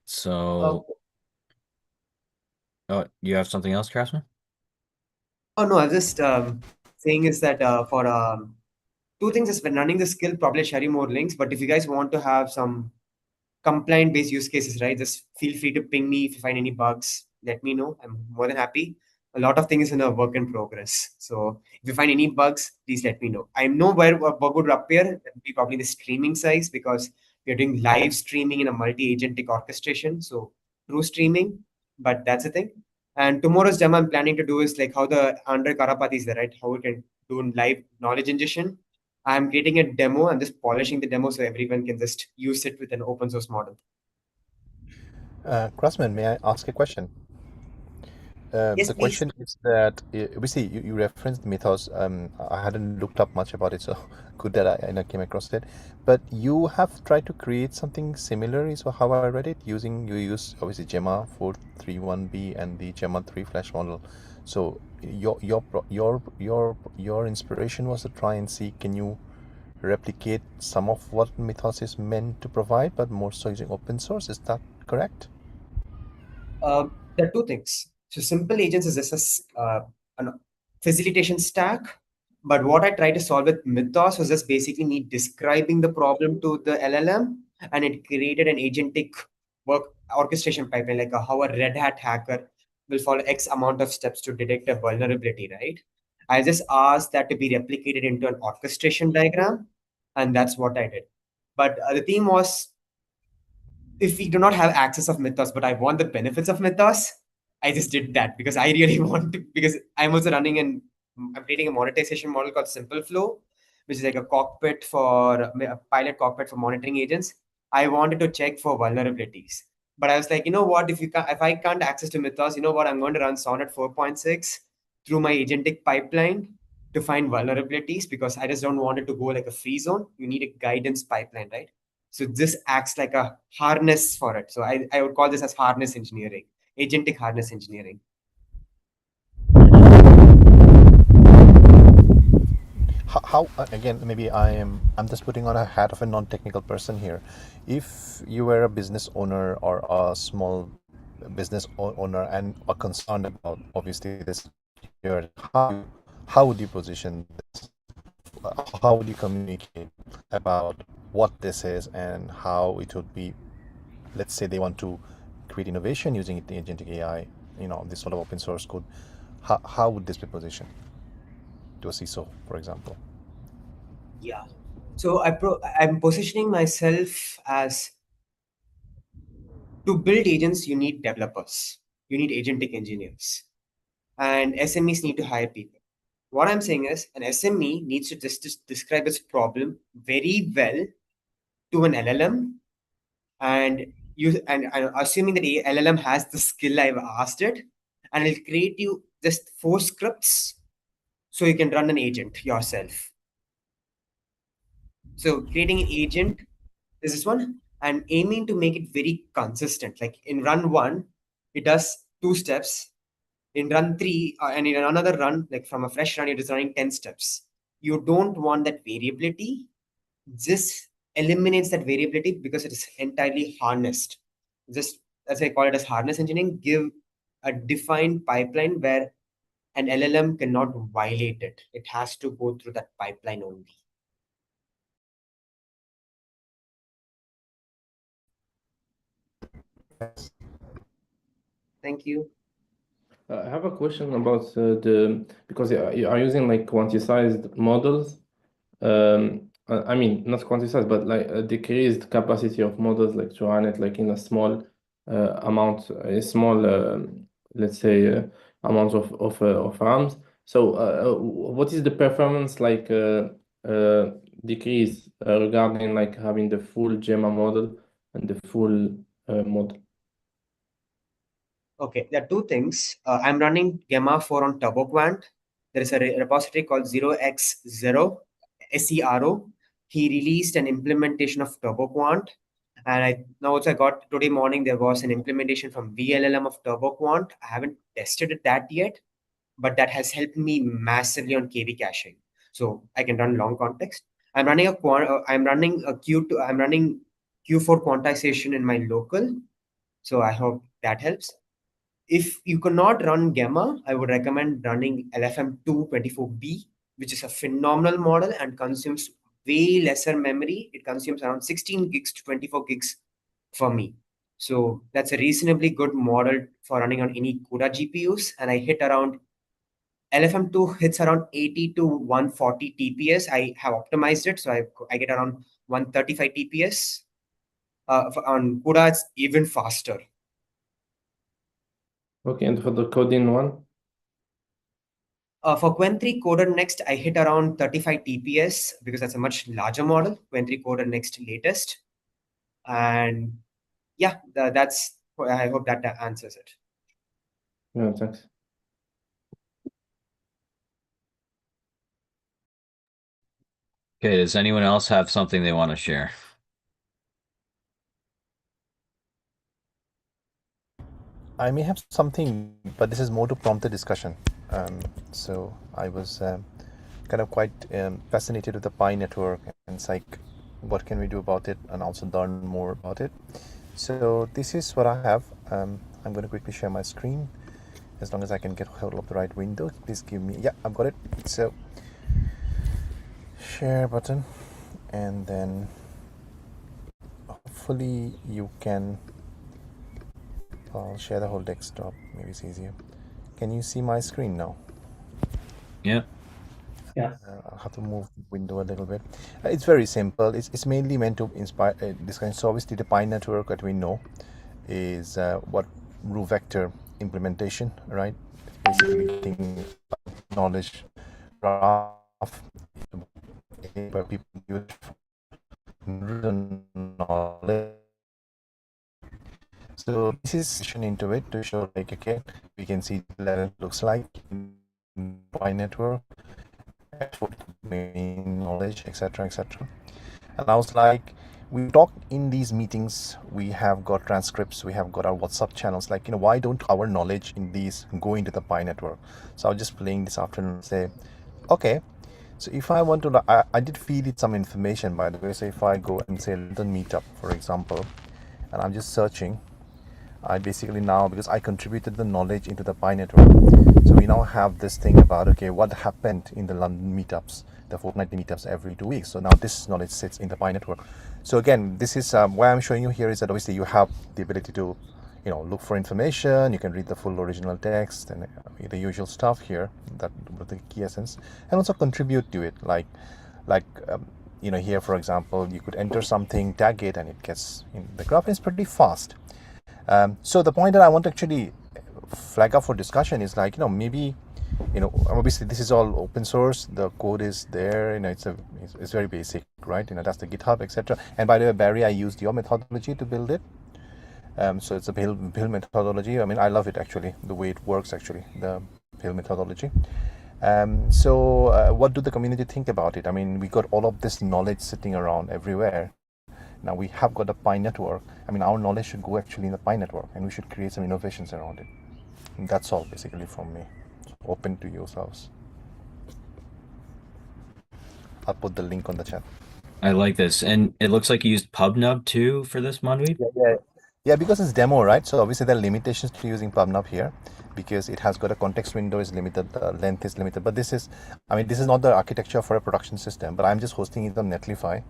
Speaker 4: So, you have something else, Crossman?
Speaker 9: Oh no, I was just saying is that for two things is when running the skill, probably share you more links. But if you guys want to have some compliant based use cases, right, just feel free to ping me if you find any bugs. Let me know. I'm more than happy. A lot of things in a work in progress. So if you find any bugs, please let me know. I know where a bug would appear. That would be probably the streaming size because we're doing live streaming in a multi-agentic orchestration. So true streaming, but that's the thing. And tomorrow's demo I'm planning to do is like how the Andre Karapati is there, right? How we can do live knowledge ingestion. I'm creating a demo. I'm just polishing the demo so everyone can just use it with an open source model.
Speaker 10: Crossman, may I ask a question?
Speaker 9: Yes,
Speaker 10: The
Speaker 9: please.
Speaker 10: question is that obviously you referenced Mythos. I hadn't looked up much about it, so good that I came across it. But you have tried to create something similar, is how I read it. You use obviously Gemma 431B and the Gemma 3 Flash model. So your inspiration was to try and see, can you replicate some of what Mythos is meant to provide, but more so using open source? Is that correct?
Speaker 9: There are two things. So simple agents is just a facilitation stack. But what I try to solve with Mythos was just basically me describing the problem to the LLM, and it created an agentic work orchestration pipeline, like how a Red Hat hacker will follow X amount of steps to detect a vulnerability, right? I just asked that to be replicated into an orchestration diagram, and that's what I did. But the theme was, if we do not have access of Mythos, but I want the benefits of Mythos, I just did that because I really want to, because I'm also I'm creating a monetization model called Simple Flow, which is like a cockpit for a pilot cockpit for monitoring agents. I wanted to check for vulnerabilities. But I was like, you know what, if I can't access to Mythos, you know what, I'm going to run Sonnet 4.6 through my agentic pipeline to find vulnerabilities, because I just don't want it to go like a free zone. You need a guidance pipeline, right? So this acts like a harness for it. So I would call this as harness engineering, agentic harness engineering.
Speaker 10: How again, maybe I'm just putting on a hat of a non-technical person here. If you were a business owner or a small business owner and are concerned about obviously this here, how would you position this? How would you communicate about what this is and how it would be? Let's say they want to create innovation using the agentic AI, this sort of open source code. How would this be positioned to a CISO, for example?
Speaker 9: Yeah. So I'm positioning myself as, to build agents, you need developers, you need agentic engineers, and SMEs need to hire people. What I'm saying is an SME needs to just describe its problem very well to an LLM, and assuming that a LLM has the skill I've asked it, and it'll create you just 4 scripts so you can run an agent yourself. So creating an agent is this one, and aiming to make it very consistent. Like in run 1, it does 2 steps. In run 3, and in another run, like from a fresh run, it is running 10 steps. You don't want that variability. This eliminates that variability because it is entirely harnessed. Just as I call it as harness engineering, give a defined pipeline where an LLM cannot violate it. It has to go through that pipeline only. Thank you.
Speaker 11: I have a question about because you are using like quantized models. I mean, not quantized, but like a decreased capacity of models, like to run it like in a small amount, a small, let's say, amount of RAMs. So, what is the performance like decrease regarding like having the full Gemma model and the full model?
Speaker 9: Okay, there are two things. I'm running Gemma 4 on TurboQuant. There is a repository called 0x0 SERO. He released an implementation of TurboQuant. And I now also I got today morning there was an implementation from VLLM of TurboQuant. I haven't tested it that yet, but that has helped me massively on KV caching. So I can run long context. I'm running a Q2. I'm running Q4 quantization in my local. So I hope that helps. If you cannot run Gamma, I would recommend running LFM224B, which is a phenomenal model and consumes way lesser memory. It consumes around 16 gigs to 24 gigs for me. So that's a reasonably good model for running on any CUDA GPUs. And I hit around LFM2 hits around 80 to 140 TPS. I have optimized it, so I get around 135 TPS. On CUDA, it's even faster.
Speaker 11: Okay, and for the coding one?
Speaker 9: For Qwen3 Coder Next, I hit around 35 TPS because that's a much larger model, Qwen3 Coder Next latest. And yeah, that's, I hope that answers it.
Speaker 11: Yeah, thanks.
Speaker 4: Okay, does anyone else have something they want to share?
Speaker 10: I may have something, but this is more to prompt the discussion. So I was kind of quite fascinated with the Pi network, and it's like, what can we do about it, and also learn more about it. So this is what I have. I'm going to quickly share my screen, as long as I can get hold of the right window. Please give me, yeah, I've got it. So share button, and then hopefully you can, I'll share the whole desktop, maybe it's easier. Can you see my screen now?
Speaker 4: Yeah.
Speaker 8: Yeah.
Speaker 10: I'll have to move the window a little bit. It's very simple. It's mainly meant to inspire this kind. So obviously the Pi network that we know is what root vector implementation, right? It's basically getting knowledge graph where people use knowledge. So this is into it to show like, okay, we can see what it looks like in Pi network, knowledge, etc., etc. And I was like, we talk in these meetings, we have got transcripts, we have got our WhatsApp channels, like, why don't our knowledge in these go into the Pi network? So I was just playing this afternoon and say, okay, so if I want to, I did feed it some information, by the way. So if I go and say London meetup, for example, and I'm just searching, I basically now, because I contributed the knowledge into the Pi network, so we now have this thing about, okay, what happened in the London meetups, the fortnightly meetups every 2 weeks. So now this knowledge sits in the Pi network. So again, this is why I'm showing you here is that obviously you have the ability to, look for information. You can read the full original text and the usual stuff here, that with the key essence, and also contribute to it. Like here, for example, you could enter something, tag it, and it gets in the graph. Is pretty fast. So the point that I want to actually flag up for discussion is like, maybe, obviously this is all open source. The code is there, it's very basic, right? That's the GitHub, etc. And by the way, Barry, I used your methodology to build it. So it's a build methodology. I mean, I love it actually, the way it works actually, the build methodology. So what do the community think about it? I mean, we got all of this knowledge sitting around everywhere. Now we have got a Pi network. I mean, our knowledge should go actually in the Pi network, and we should create some innovations around it. And that's all basically from me. Open to yourselves. I'll put the link on the chat.
Speaker 4: I like this. And it looks like you used PubNub too for this, Manveep?
Speaker 10: Yeah, because it's demo, right? So obviously there are limitations to using PubNub here, because it has got a context window is limited, the length is limited. But this is not the architecture for a production system, but I'm just hosting it on Netlify,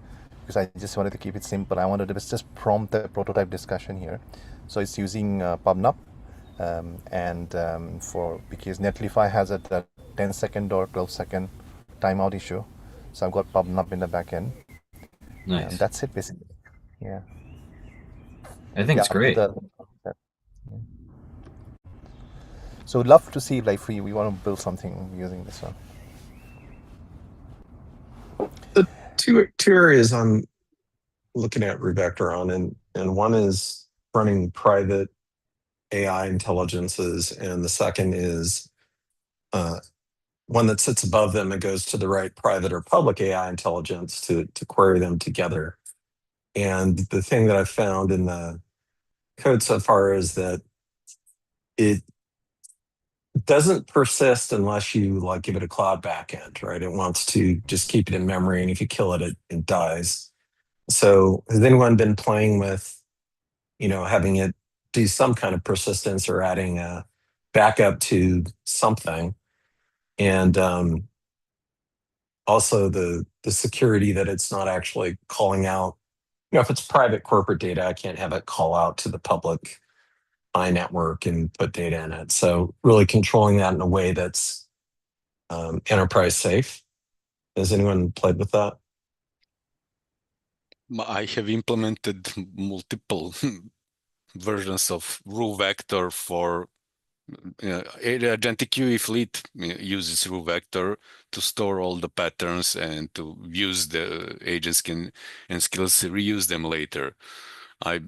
Speaker 10: because I just wanted to keep it simple. I wanted to just prompt the prototype discussion here. So it's using PubNub, because Netlify has a 10-second or 12-second timeout issue. So I've got PubNub in the back end.
Speaker 4: Nice.
Speaker 10: And that's it basically. Yeah.
Speaker 4: I think it's great.
Speaker 10: So we'd love to see if we want to build something using this one.
Speaker 12: two areas I'm looking at Revector on, and one is running private AI intelligences, and the second is one that sits above them and goes to the right private or public AI intelligence to query them together. And the thing that I've found in the code so far is that it doesn't persist unless you like give it a cloud backend, right? It wants to just keep it in memory, and if you kill it, it dies. So has anyone been playing with, having it do some kind of persistence or adding a backup to something? And also the security that it's not actually calling out. If it's private corporate data, I can't have it call out to the public network and put data in it. So really controlling that in a way that's enterprise safe. Has anyone played with that?
Speaker 5: I have implemented multiple versions of RuVector for Agentic QE fleet uses RuVector to store all the patterns and to use the agents and skills reuse them later. I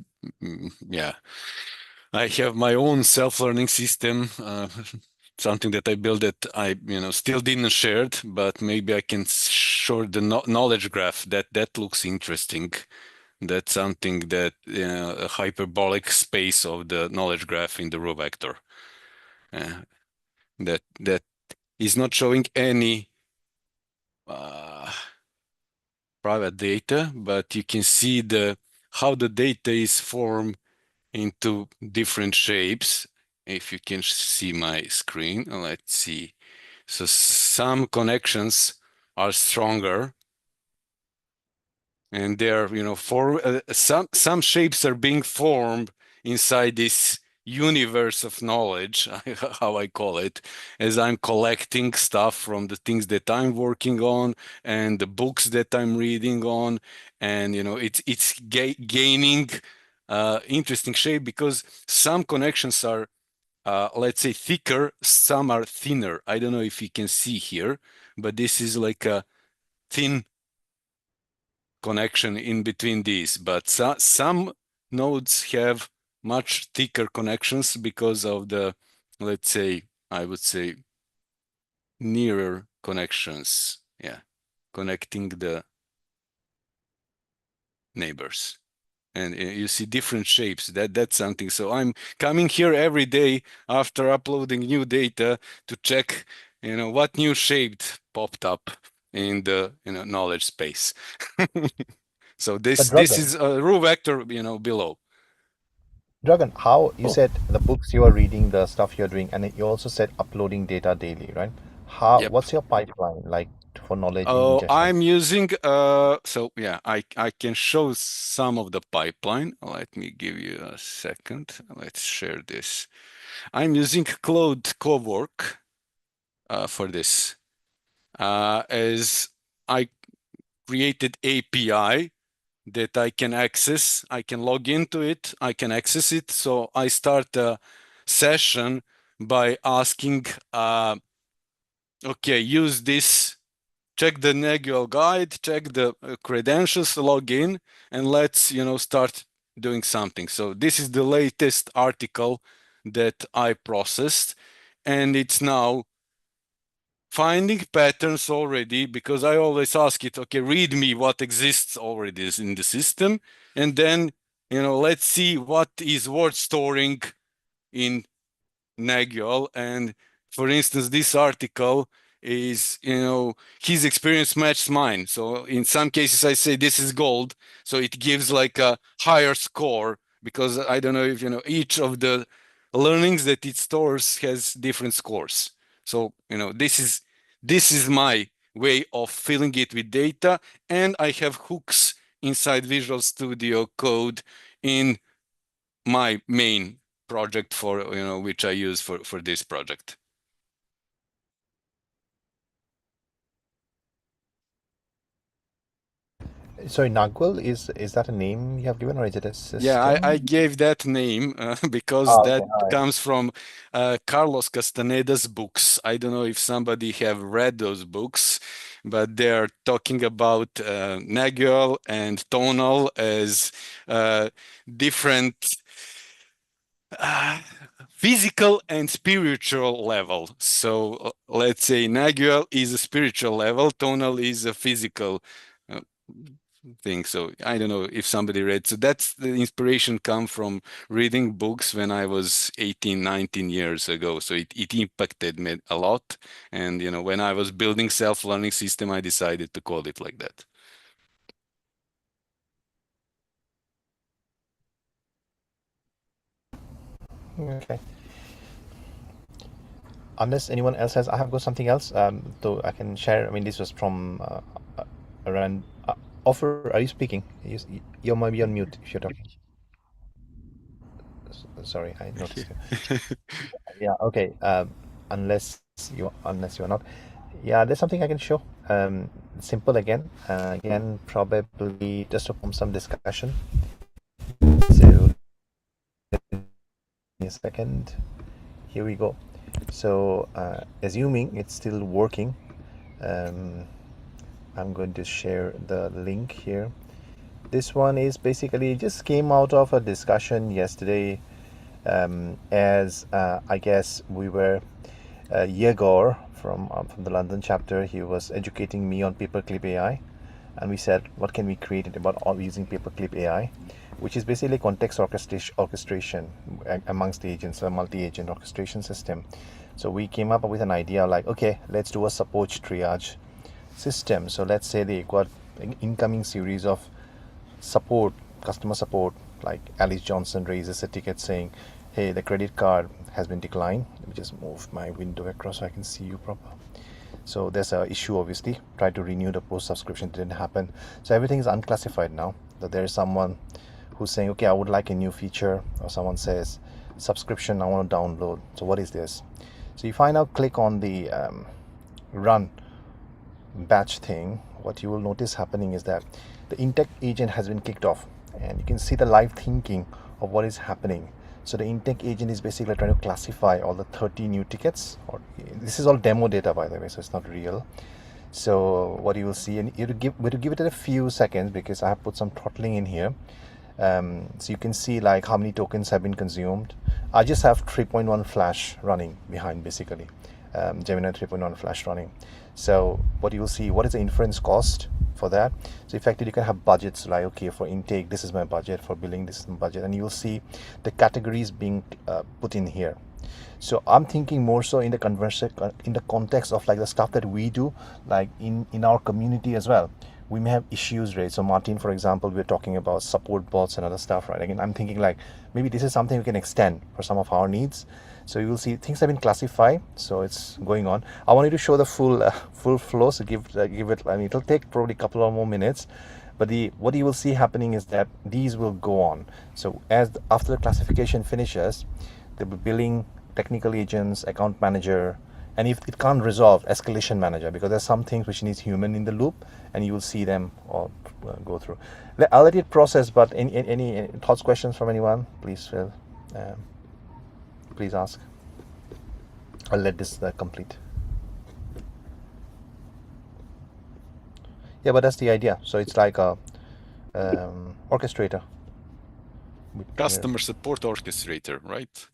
Speaker 5: have my own self-learning system, something that I built that I still didn't share it, but maybe I can show the knowledge graph. That looks interesting. That's something that a hyperbolic space of the knowledge graph in the RuVector. That is not showing any private data, but you can see how the data is formed into different shapes. If you can see my screen, let's see. So some connections are stronger, and they're some shapes are being formed inside this universe of knowledge, how I call it, as I'm collecting stuff from the things that I'm working on and the books that I'm reading on, and it's gaining interesting shape because some connections are let's say thicker, some are thinner. I don't know if you can see here, but this is like a thin connection in between these, but some nodes have much thicker connections because of the, let's say, I would say, nearer connections. Yeah, connecting the neighbors. And you see different shapes. That's something. So I'm coming here every day after uploading new data to check, what new shape popped up in the knowledge space. So this
Speaker 10: Dragan,
Speaker 5: is a RuVector, below.
Speaker 10: Dragan, how you
Speaker 5: Oh.
Speaker 10: said the books you are reading, the stuff you're doing, and you also said uploading data daily, right?
Speaker 5: Yep.
Speaker 10: What's your pipeline like for knowledge
Speaker 5: Oh,
Speaker 10: ingestion?
Speaker 5: I'm using so yeah, I can show some of the pipeline. Let me give you a second. Let's share this. I'm using Cloud Cowork for this. As I created API that I can access, I can log into it, I can access it. So I start a session by asking, okay, use this, check the Negual guide, check the credentials, log in, and let's, start doing something. So this is the latest article that I processed, and it's now finding patterns already, because I always ask it, okay, read me what exists already in the system, and then, let's see what is worth storing in Negual. And for instance, this article is, his experience matches mine. So in some cases, I say this is gold. So it gives like a higher score, because I don't know if each of the learnings that it stores has different scores. So this is my way of filling it with data, and I have hooks inside Visual Studio Code in my main project for which I use for this project.
Speaker 10: Sorry, Nagwal, is that a name you have given or is it a
Speaker 5: Yeah, I
Speaker 10: system?
Speaker 5: gave that name because
Speaker 10: Oh,
Speaker 5: that
Speaker 10: okay, all right.
Speaker 5: comes from Carlos Castaneda's books. I don't know if somebody have read those books, but they're talking about Nagual and tonal as different uh, physical and spiritual level. So let's say Nagual is a spiritual level, tonal is a physical uh, thing. So I don't know if somebody read. So that's the inspiration come from reading books when I was 18, 19 years ago. So it impacted me a lot. And when I was building self-learning system, I decided to call it like that.
Speaker 10: Okay. Unless anyone else has, I have got something else. Though I can share. I mean, this was from around. Offer, are you speaking? You might be on mute if you're talking. Sorry, I noticed you. Yeah. Okay. Unless you're not. Yeah, there's something I can show. Simple again. Again, probably just to form some discussion. So, give me a second. Here we go. So, assuming it's still working, I'm going to share the link here. This one is basically just came out of a discussion yesterday, as I guess we were Yegor from the London chapter. He was educating me on paperclip AI, and we said, what can we create about all using paperclip AI, which is basically context orchestration amongst the agents, a multi-agent orchestration system. So we came up with an idea like, okay, let's do a support triage system. So let's say they got an incoming series of customer support, like Alice Johnson raises a ticket saying, hey, the credit card has been declined. Let me just move my window across so I can see you proper. So there's a issue, obviously. Try to renew the post subscription, didn't happen. So everything is unclassified now. That there is someone who's saying, okay, I would like a new feature, or someone says, subscription, I want to download. So what is this? So if I now click on the run batch thing, what you will notice happening is that the intake agent has been kicked off, and you can see the live thinking of what is happening. So the intake agent is basically trying to classify all the 30 new tickets, or this is all demo data, by the way, so it's not real. So what you will see, and we to give it a few seconds because I have put some throttling in here. So you can see like how many tokens have been consumed. I just have 3.1 flash running behind, basically. Gemini 3.1 flash running. So what you will see, what is the inference cost for that? So effectively you can have budgets like, okay, for intake this is my budget, for billing this is my budget, and you will see the categories being put in here. So I'm thinking more so in the in the context of like the stuff that we do, like in our community as well. We may have issues, right? So Martin, for example, we're talking about support bots and other stuff, right? Again, I'm thinking like maybe this is something we can extend for some of our needs. So you will see things have been classified, so it's going on. I wanted to show the full flow, so give it. I mean, it'll take probably a couple of more minutes, but what you will see happening is that these will go on. So after the classification finishes, they'll be billing, technical agents, account manager, and if it can't resolve, escalation manager, because there's some things which needs human in the loop, and you will see them all go through. I'll let it process, but any thoughts, questions from anyone, please Phil, please ask. I'll let this complete. Yeah, but that's the idea. So it's like a orchestrator.
Speaker 5: Customer support orchestrator, right?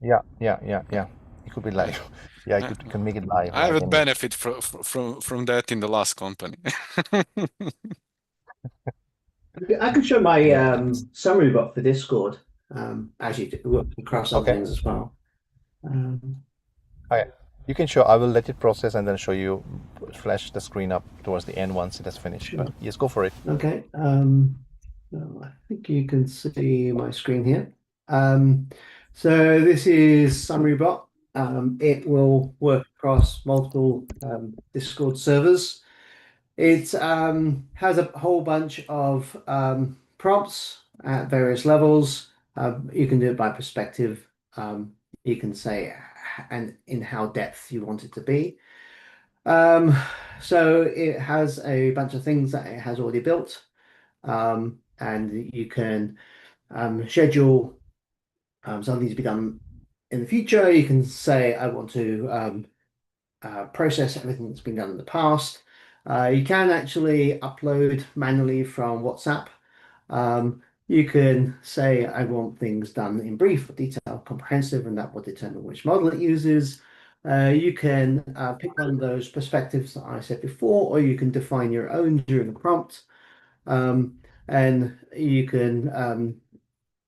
Speaker 10: Yeah. It could be live. Yeah, you can make it live.
Speaker 5: I have
Speaker 10: Like
Speaker 5: a benefit from that in the last company.
Speaker 8: I can show my
Speaker 10: Yeah.
Speaker 8: summary bot for Discord, as you work across other
Speaker 10: Okay.
Speaker 8: things as well.
Speaker 10: Okay. You can show. I will let it process and then show you, flash the screen up towards the end once it has finished.
Speaker 8: Sure.
Speaker 10: But yes, go for it.
Speaker 8: Okay. Well, I think you can see my screen here. So this is summary bot. It will work across multiple Discord servers. It has a whole bunch of prompts at various levels. You can do it by perspective. You can say and in how depth you want it to be. So it has a bunch of things that it has already built, and you can schedule something to be done in the future. You can say, I want to process everything that's been done in the past. You can actually upload manually from WhatsApp. You can say, I want things done in brief, detailed, comprehensive, and that will determine which model it uses. You can pick one of those perspectives that I said before, or you can define your own during the prompt. And you can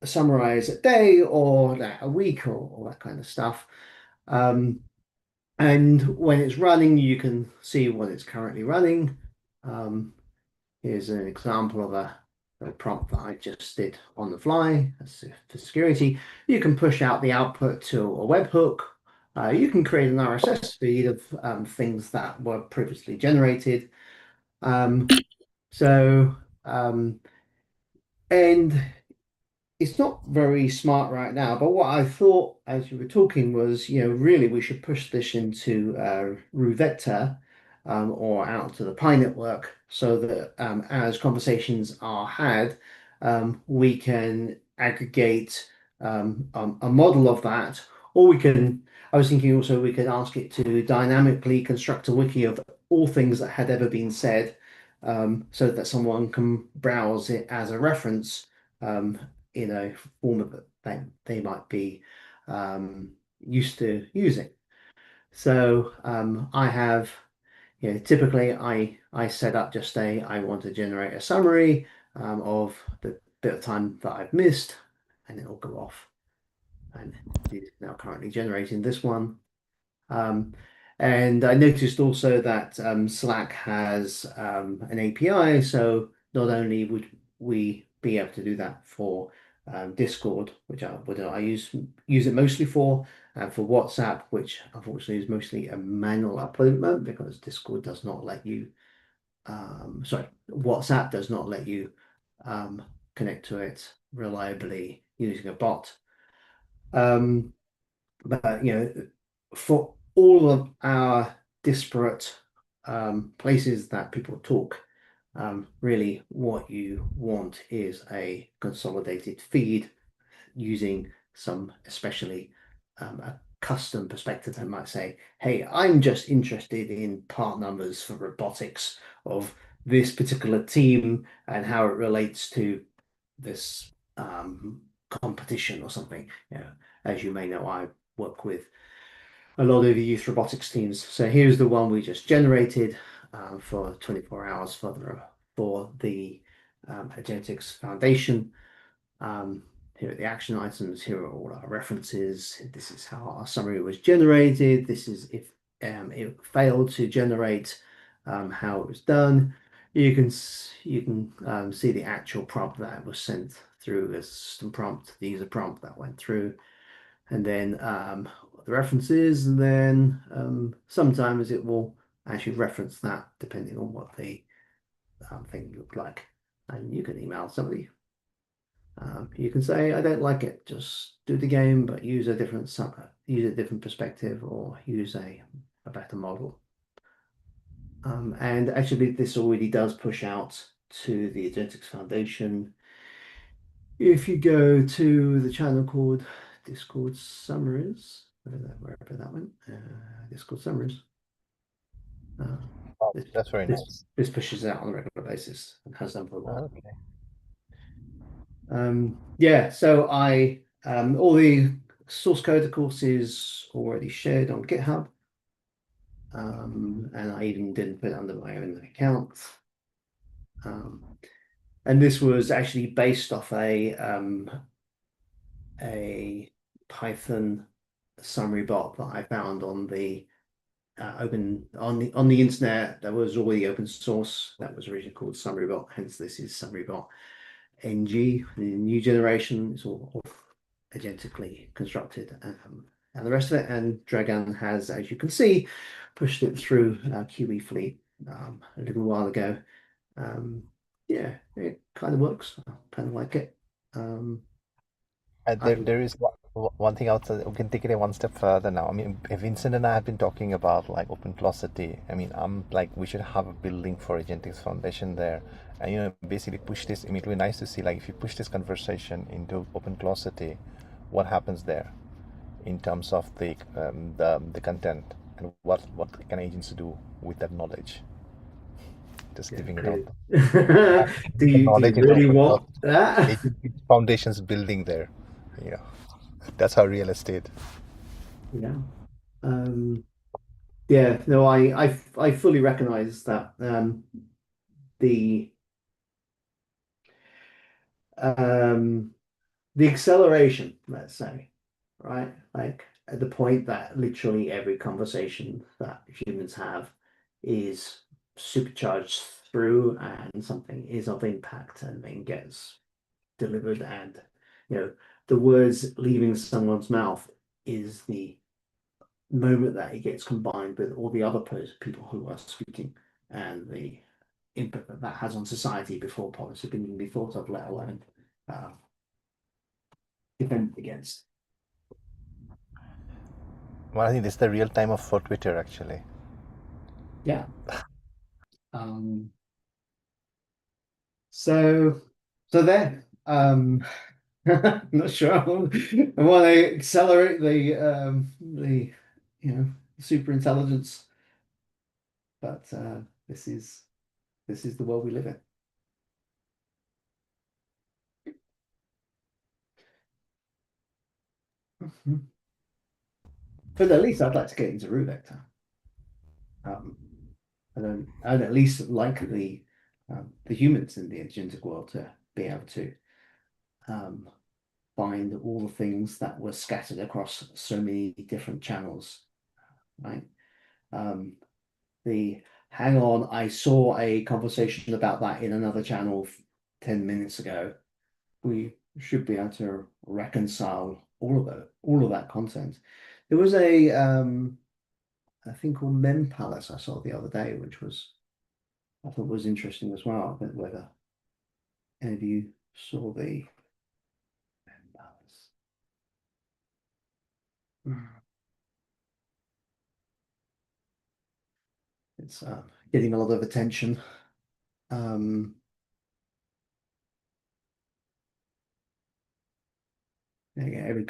Speaker 8: summarize a day or a week or all that kind of stuff. And when it's running, you can see what it's currently running. Here's an example of a prompt that I just did on the fly for security. You can push out the output to a webhook. You can create an RSS feed of things that were previously generated. So, and it's not very smart right now, but what I thought as you were talking was, really we should push this into RuVector or out to the Pi network so that as conversations are had, we can aggregate a model of that, or I was thinking also we could ask it to dynamically construct a wiki of all things that had ever been said, so that someone can browse it as a reference. In a form that they might be used to using. So I have, typically I set up just I want to generate a summary of the bit of time that I've missed, and it'll go off. And it's now currently generating this one. And I noticed also that Slack has an API, so not only would we be able to do that for Discord, which I use it mostly for, and for WhatsApp, which unfortunately is mostly a manual upload because Discord does not let you, WhatsApp does not let you connect to it reliably using a bot. But for all of our disparate places that people talk, really what you want is a consolidated feed using some especially a custom perspective that might say, hey, I'm just interested in part numbers for robotics of this particular team and how it relates to this competition or something. As you may know, I work with a lot of youth robotics teams. So here's the one we just generated for 24 hours for the Agentics Foundation. Here are the action items. Here are all our references. This is how our summary was generated. This is if it failed to generate, how it was done. You can see the actual prompt that was sent through as system prompt, the user prompt that went through, and then the references, and then sometimes it will actually reference that depending on what the thing looked like. And you can email somebody. You can say, I don't like it, just do the game, but use a different perspective or use a better model. And actually, this already does push out to the Agentics Foundation. If you go to the channel called Discord Summaries, wherever that went, Discord Summaries.
Speaker 10: Oh, that's very nice.
Speaker 8: This pushes out on a regular basis and has done for a while.
Speaker 10: Okay.
Speaker 8: Yeah, so all the source code, of course, is already shared on GitHub. And I even didn't put it under my own account. And this was actually based off a Python summary bot that I found on the on the internet that was already open source. That was originally called SummaryBot, hence this is SummaryBot NG. The new generation is all agentically constructed, and the rest of it. And Dragon has, as you can see, pushed it through QE Fleet a little while ago. Yeah, it kind of works. I kind of like it.
Speaker 10: There is One thing outside, we can take it one step further now. I mean, Vincent and I have been talking about like OpenClosity. I mean, I'm like, we should have a building for Agentics Foundation there, and basically push this. I mean, it would be nice to see like if you push this conversation into OpenClosity, what happens there in terms of the content and what can agents do with that knowledge. Just giving it out.
Speaker 8: Do
Speaker 10: The
Speaker 8: you
Speaker 10: knowledge in
Speaker 8: really want
Speaker 10: OpenClosity.
Speaker 8: that?
Speaker 10: Agent Foundation's building there. You know, that's how real estate.
Speaker 8: Yeah. Yeah, no, I fully recognize that the um the acceleration, let's say, right? Like at the point that literally every conversation that humans have is supercharged through and something is of impact and then gets delivered and the words leaving someone's mouth is the moment that it gets combined with all the other people who are speaking and the impact that that has on society before policy can even be thought of, let alone defended against.
Speaker 10: Well, I think this is the real time of for Twitter, actually.
Speaker 8: Yeah. So there. Not sure. I want to accelerate the super intelligence, but this is the world we live in. But at least I'd like to get into root vector. And I'd at least like the humans in the agentic world to be able to find all the things that were scattered across so many different channels, right? Hang on, I saw a conversation about that in another channel 10 minutes ago. We should be able to reconcile all of that content. There was a thing called Mem Palace I saw the other day, which I thought was interesting as well. I don't know whether any of you saw the Mem Palace. It's getting a lot of attention. Every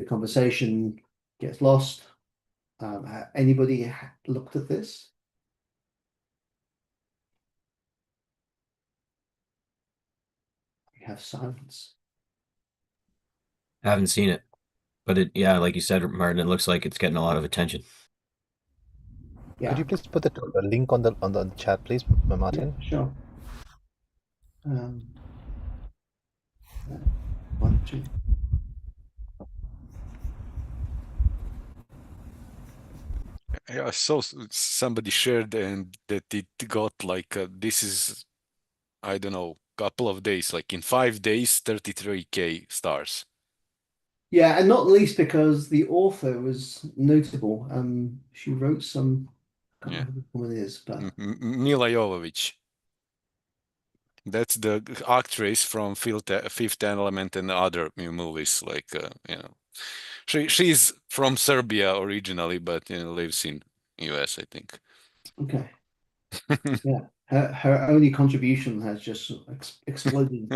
Speaker 8: conversation gets lost. Anybody looked at this? We have silence.
Speaker 4: I haven't seen it, but yeah, like you said, Martin, it looks like it's getting a lot of attention.
Speaker 8: Yeah.
Speaker 10: Could you please put the link on the chat, please, Martin?
Speaker 8: Yeah, sure. 1, 2.
Speaker 5: Yeah, I saw somebody shared and that it got like this is, I don't know, couple of days, like in 5 days, 33K stars.
Speaker 8: Yeah, and not least because the author was notable. She wrote some, I can't remember who it is, but
Speaker 5: Mila Jovovich. That's the actress from Fifth Element and other movies, like she's from Serbia originally, but lives in US, I think.
Speaker 8: okay. Yeah, her only contribution has just exploded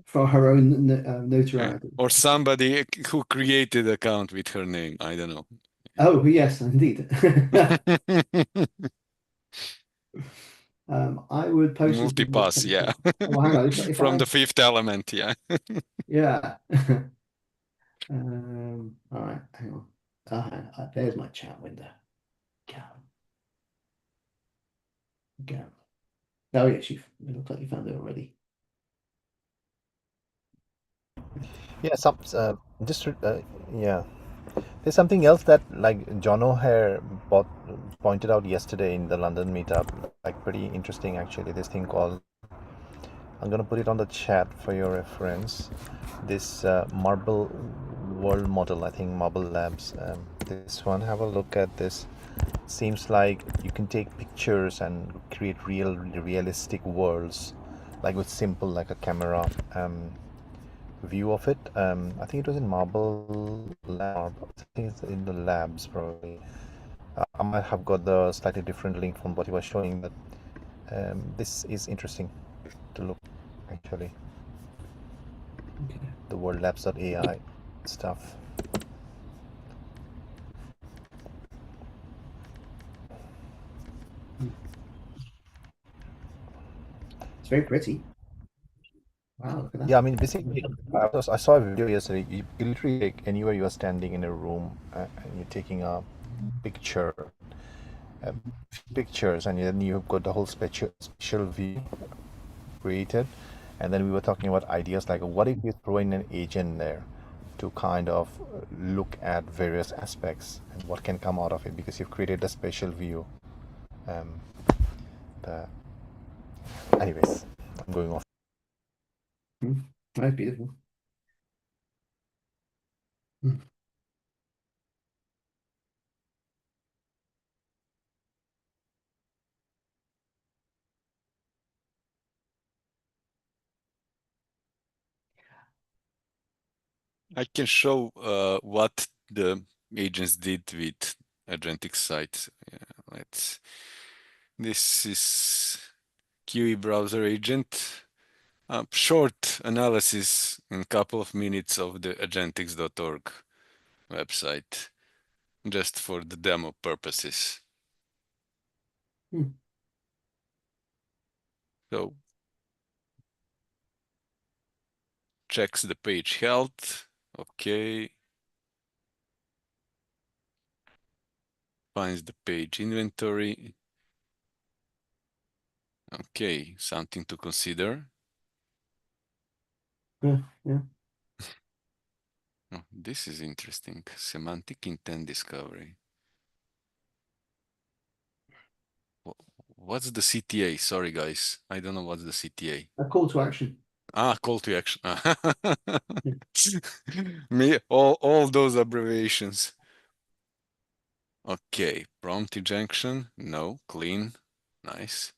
Speaker 8: for her own notoriety.
Speaker 5: Or somebody who created account with her name. I don't know.
Speaker 8: Oh yes, indeed. I would post
Speaker 5: Multipass, yeah.
Speaker 8: Oh, hang on. If
Speaker 5: From the Fifth Element, yeah.
Speaker 8: Yeah. All right, hang on. There's my chat window. Go. Oh yes, it looks like you found it already.
Speaker 10: Yeah, yeah. There's something else that like John O'Hare pointed out yesterday in the London meetup, like pretty interesting actually. This thing called, I'm gonna put it on the chat for your reference. This Marble World model, I think Marble Labs. This one, have a look at this. Seems like you can take pictures and create realistic worlds, like with simple like a camera. view of it. I think it was in Marble Lab. I think it's in the labs probably. I might have got the slightly different link from what he was showing, but this is interesting to look actually.
Speaker 8: Okay.
Speaker 10: The worldlabs.ai stuff.
Speaker 8: It's very pretty. Wow, look at that.
Speaker 10: Yeah, I mean, basically, I saw a video yesterday. You literally take anywhere you are standing in a room and you're taking a picture, pictures, and then you've got the whole special view created. And then we were talking about ideas like, what if you throw in an agent there to kind of look at various aspects and what can come out of it because you've created a special view. Um, but anyways, I'm going off.
Speaker 8: That's beautiful. Mm.
Speaker 5: I can show what the agents did with Agentics site. Let's. This is QE browser agent. Short analysis in a couple of minutes of the agentics.org website, just for the demo purposes. So checks the page health. Okay. Finds the page inventory. Okay, something to consider.
Speaker 8: Yeah, yeah.
Speaker 5: Oh, this is interesting. Semantic intent discovery. What's the CTA? Sorry, guys. I don't know what's the CTA.
Speaker 8: A call to action.
Speaker 5: Call to action. Me, all those abbreviations. Okay, prompt injection. No, clean. Nice.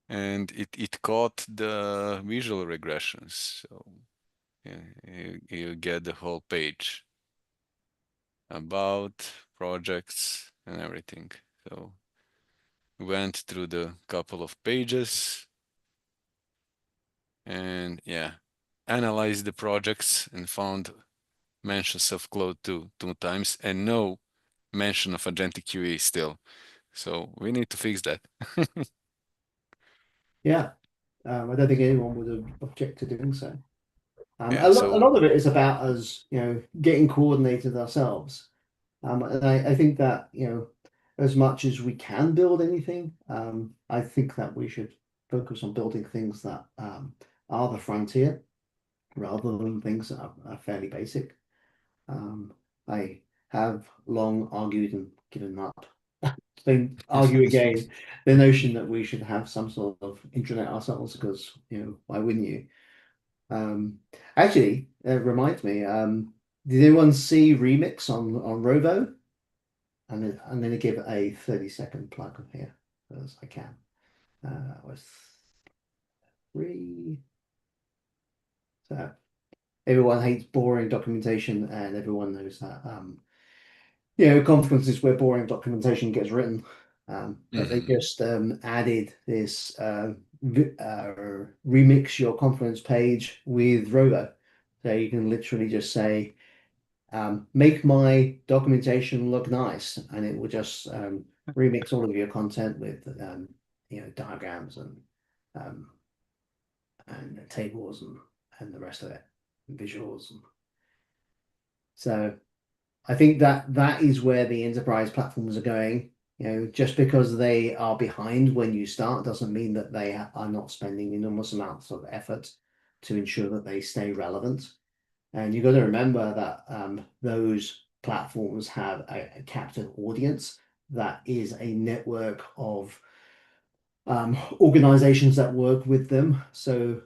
Speaker 5: And it caught the visual regressions. So you get the whole page about projects and everything. So went through the couple of pages and yeah, analyzed the projects and found mentions of Claude 2 times and no mention of Agentic QE still. So we need to fix that.
Speaker 8: Yeah. I don't think anyone would object to doing so.
Speaker 5: Yeah,
Speaker 8: a lot of it is about us, getting coordinated ourselves. And I think that, as much as we can build anything, I think that we should focus on building things that are the frontier rather than things that are fairly basic. I have long argued and given up. Argue again the notion that we should have some sort of intranet ourselves because, why wouldn't you? Actually, it reminds me, did anyone see Remix on Rovo? I'm going to give it a 30-second plug here as I can. Was free. So everyone hates boring documentation, and everyone knows that conferences where boring documentation gets written. But they just added this remix your conference page with Rovo. So you can literally just say, make my documentation look nice, and it will just remix all of your content with diagrams and tables and the rest of it, and visuals. So I think that is where the enterprise platforms are going. Just because they are behind when you start doesn't mean that they are not spending enormous amounts of effort to ensure that they stay relevant. And you've got to remember that those platforms have a captive audience that is a network of organizations that work with them. So,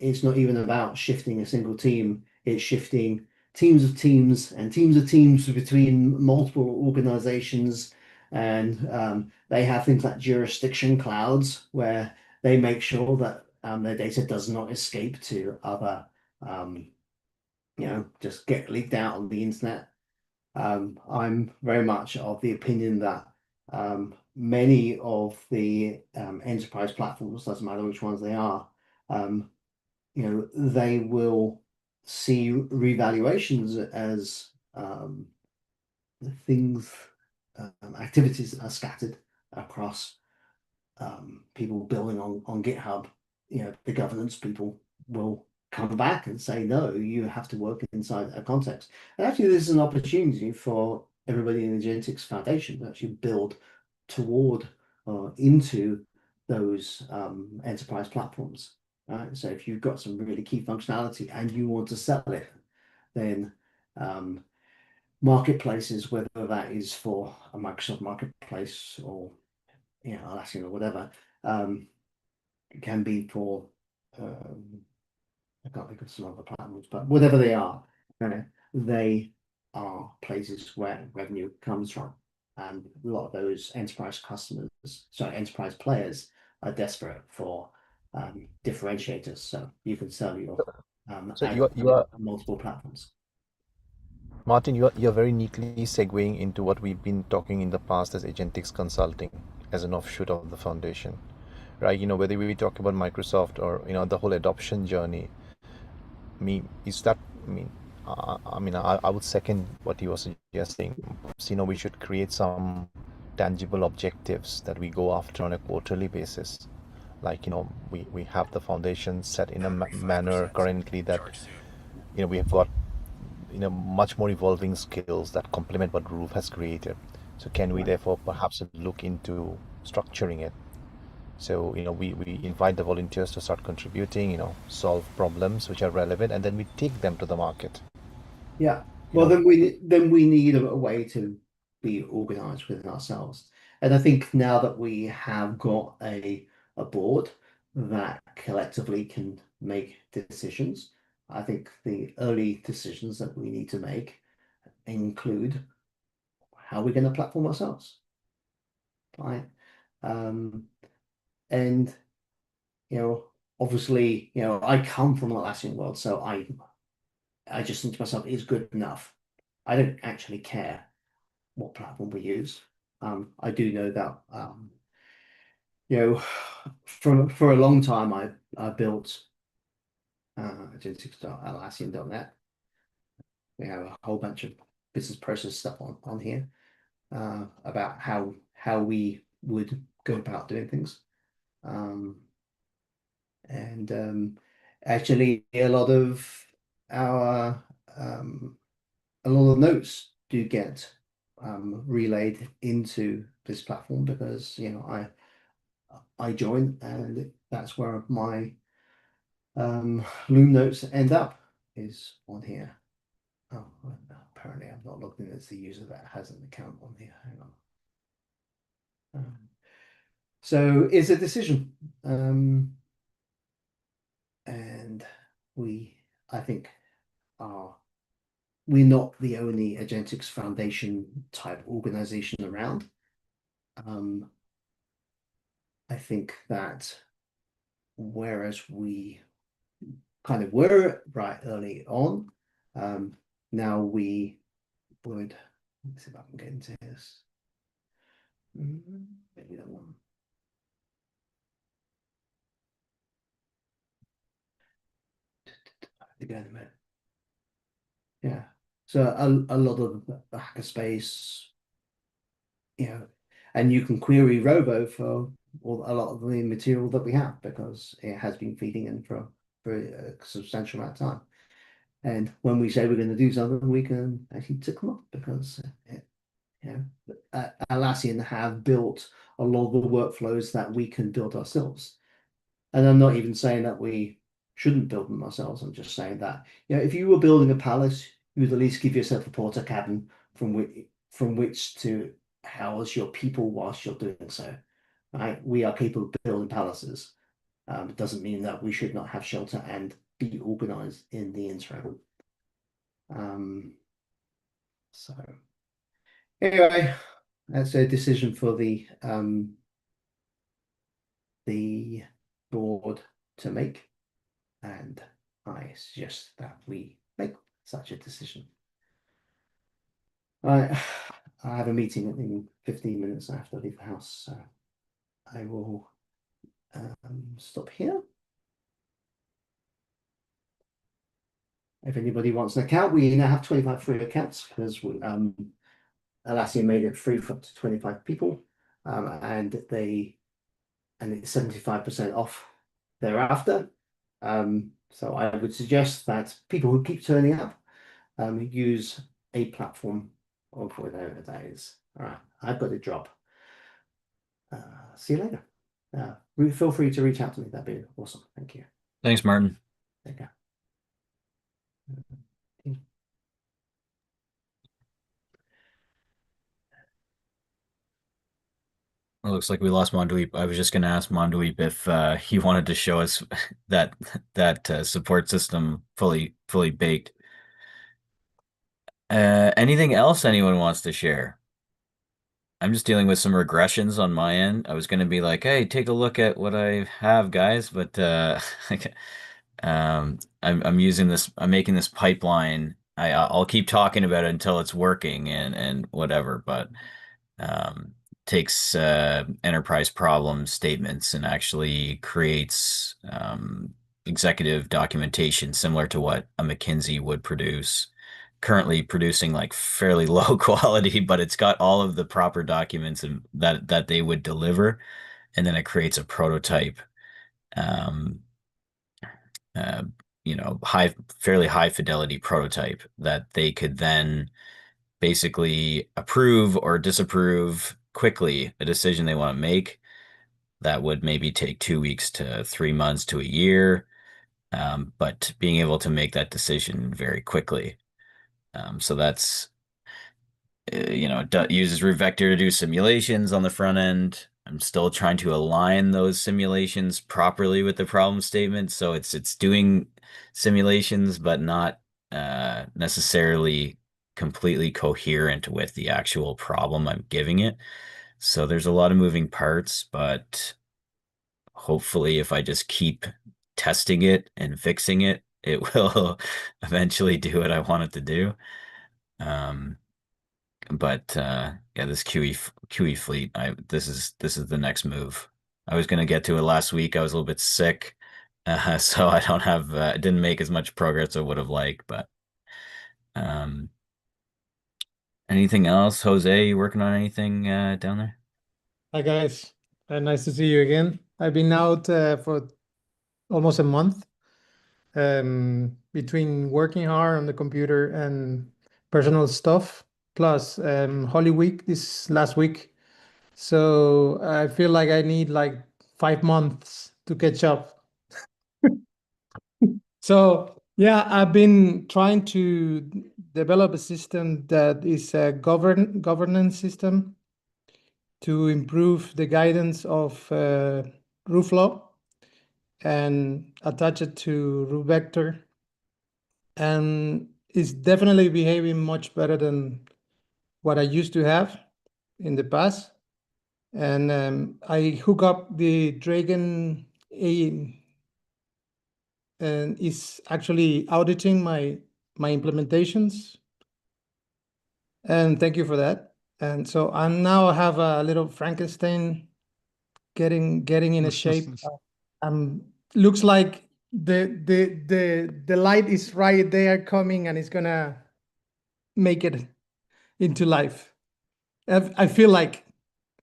Speaker 8: it's not even about shifting a single team, it's shifting teams of teams and teams of teams between multiple organizations. And they have things like jurisdiction clouds where they make sure that their data does not escape to other, just get leaked out on the internet. I'm very much of the opinion that many of the enterprise platforms, doesn't matter which ones they are, they will see revaluations as things, activities that are scattered across people building on GitHub. The governance people will come back and say, no, you have to work inside a context. And actually, this is an opportunity for everybody in the Agentics Foundation to actually build toward or into those enterprise platforms. Right? So if you've got some really key functionality and you want to sell it, then marketplaces, whether that is for a Microsoft marketplace or Atlassian or whatever, it can be for I can't think of some other platforms, but whatever they are, they are places where revenue comes from. And a lot of those enterprise enterprise players are desperate for differentiators. So you can sell your
Speaker 10: So
Speaker 8: ad
Speaker 10: you are
Speaker 8: on multiple platforms.
Speaker 10: Martin, you're very neatly segueing into what we've been talking in the past as Agentics Consulting as an offshoot of the foundation, right? Whether we talk about Microsoft or the whole adoption journey. I would second what you were suggesting. We should create some tangible objectives that we go after on a quarterly basis. Like, we have the foundation set in a manner currently that, we have got, much more evolving skills that complement what Roof has created. So can we therefore perhaps look into structuring it? So, we invite the volunteers to start contributing, solve problems which are relevant, and then we take them to the market.
Speaker 8: Yeah. Well, then we need a way to be organized within ourselves. And I think now that we have got a board that collectively can make decisions, I think the early decisions that we need to make include how we're going to platform ourselves. Right. And obviously, I come from the Atlassian world, so I just think to myself, it's good enough. I don't actually care what platform we use. I do know that for a long time I built Agentics.Atlassian.net. We have a whole bunch of business process stuff on here about how we would go about doing things. And actually a lot of our a lot of notes do get relayed into this platform because I join and that's where my Loom notes end up, is on here. Oh, apparently I'm not logged in as the user that has an account on here. Hang on. So it's a decision. And I think, we're not the only Agentics Foundation type organization around. I think that whereas we kind of were right early on, now we would, let's see if I can get into this. Maybe that one. Again, a minute. Yeah. So a lot of the hackerspace, and you can query Robo for a lot of the material that we have because it has been feeding in for a substantial amount of time. And when we say we're going to do something, we can actually tick them off because Atlassian have built a lot of the workflows that we can build ourselves. And I'm not even saying that we shouldn't build them ourselves. I'm just saying that if you were building a palace, you would at least give yourself a porter cabin from which to house your people whilst you're doing so. Right? We are capable of building palaces. It doesn't mean that we should not have shelter and be organized in the interim. So anyway, that's a decision for the board to make, and I suggest that we make such a decision. I have a meeting in 15 minutes. I have to leave the house, so I will stop here. If anybody wants an account, we now have 25 free accounts because Atlassian made it free for up to 25 people, and it's 75% off thereafter. So I would suggest that people who keep turning up use a platform of whatever that is. All right, I've got a job. See you later. Feel free to reach out to me. That'd be awesome. Thank you.
Speaker 4: Thanks, Martin.
Speaker 8: Take care.
Speaker 4: It looks like we lost Mondoip. I was just going to ask Mondoip if he wanted to show us that support system fully baked. Anything else anyone wants to share? I'm just dealing with some regressions on my end. I was going to be like, "Hey, take a look at what I have, guys," but I'm using this. I'm making this pipeline. I'll keep talking about it until it's working and whatever, but takes enterprise problem statements and actually creates executive documentation similar to what a McKinsey would produce. Currently producing like fairly low quality, but it's got all of the proper documents and that they would deliver, and then it creates a prototype, um, uh, fairly high fidelity prototype that they could then basically approve or disapprove quickly a decision they want to make that would maybe take 2 weeks to 3 months to a year, but being able to make that decision very quickly. So that's, it uses RootVector to do simulations on the front end. I'm still trying to align those simulations properly with the problem statement. So it's doing simulations, but not necessarily completely coherent with the actual problem I'm giving it. So there's a lot of moving parts, but hopefully if I just keep testing it and fixing it, it will eventually do what I want it to do. But yeah, this QE fleet, this is the next move. I was gonna get to it last week. I was a little bit sick, so I don't have didn't make as much progress as I would have liked. But um, anything else, Jose? You working on anything down there?
Speaker 13: Hi guys, nice to see you again. I've been out for almost a month, between working hard on the computer and personal stuff, plus Holy Week this last week. So I feel like I need like 5 months to catch up. So yeah, I've been trying to develop a system that is a governance system to improve the guidance of RuFlow and attach it to RuVector. And it's definitely behaving much better than what I used to have in the past. And I hook up the Dragon A, and it's actually auditing my implementations. And thank you for that. And so I now have a little Frankenstein getting in a shape. Looks like the light is right there coming, and it's gonna make it into life. I feel like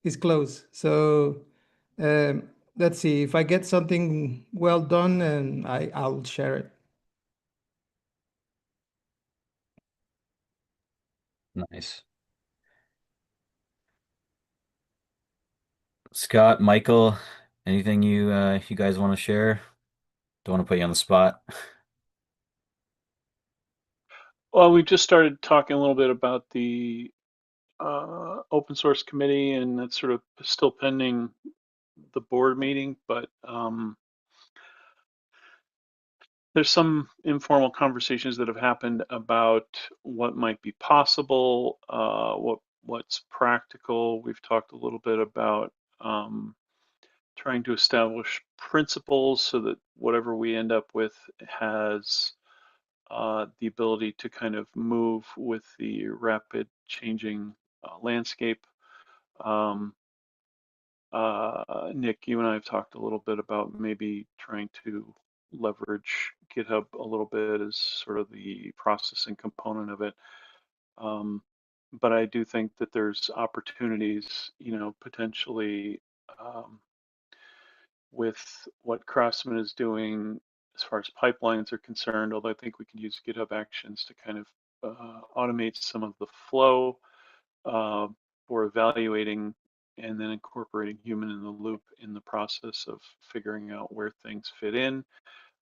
Speaker 13: it's close. So let's see if I get something well done, and I'll share it.
Speaker 4: Nice. Scott, Michael, anything you guys want to share? Don't want to put you on the spot.
Speaker 14: Well, we just started talking a little bit about the open source committee, and that's sort of still pending the board meeting, but there's some informal conversations that have happened about what might be possible, what's practical. We've talked a little bit about trying to establish principles so that whatever we end up with has the ability to kind of move with the rapid changing landscape. Nick, you and I have talked a little bit about maybe trying to leverage GitHub a little bit as sort of the processing component of it. But I do think that there's opportunities, potentially with what Craftsman is doing as far as pipelines are concerned, although I think we can use GitHub Actions to kind of automate some of the flow for evaluating and then incorporating human in the loop in the process of figuring out where things fit in.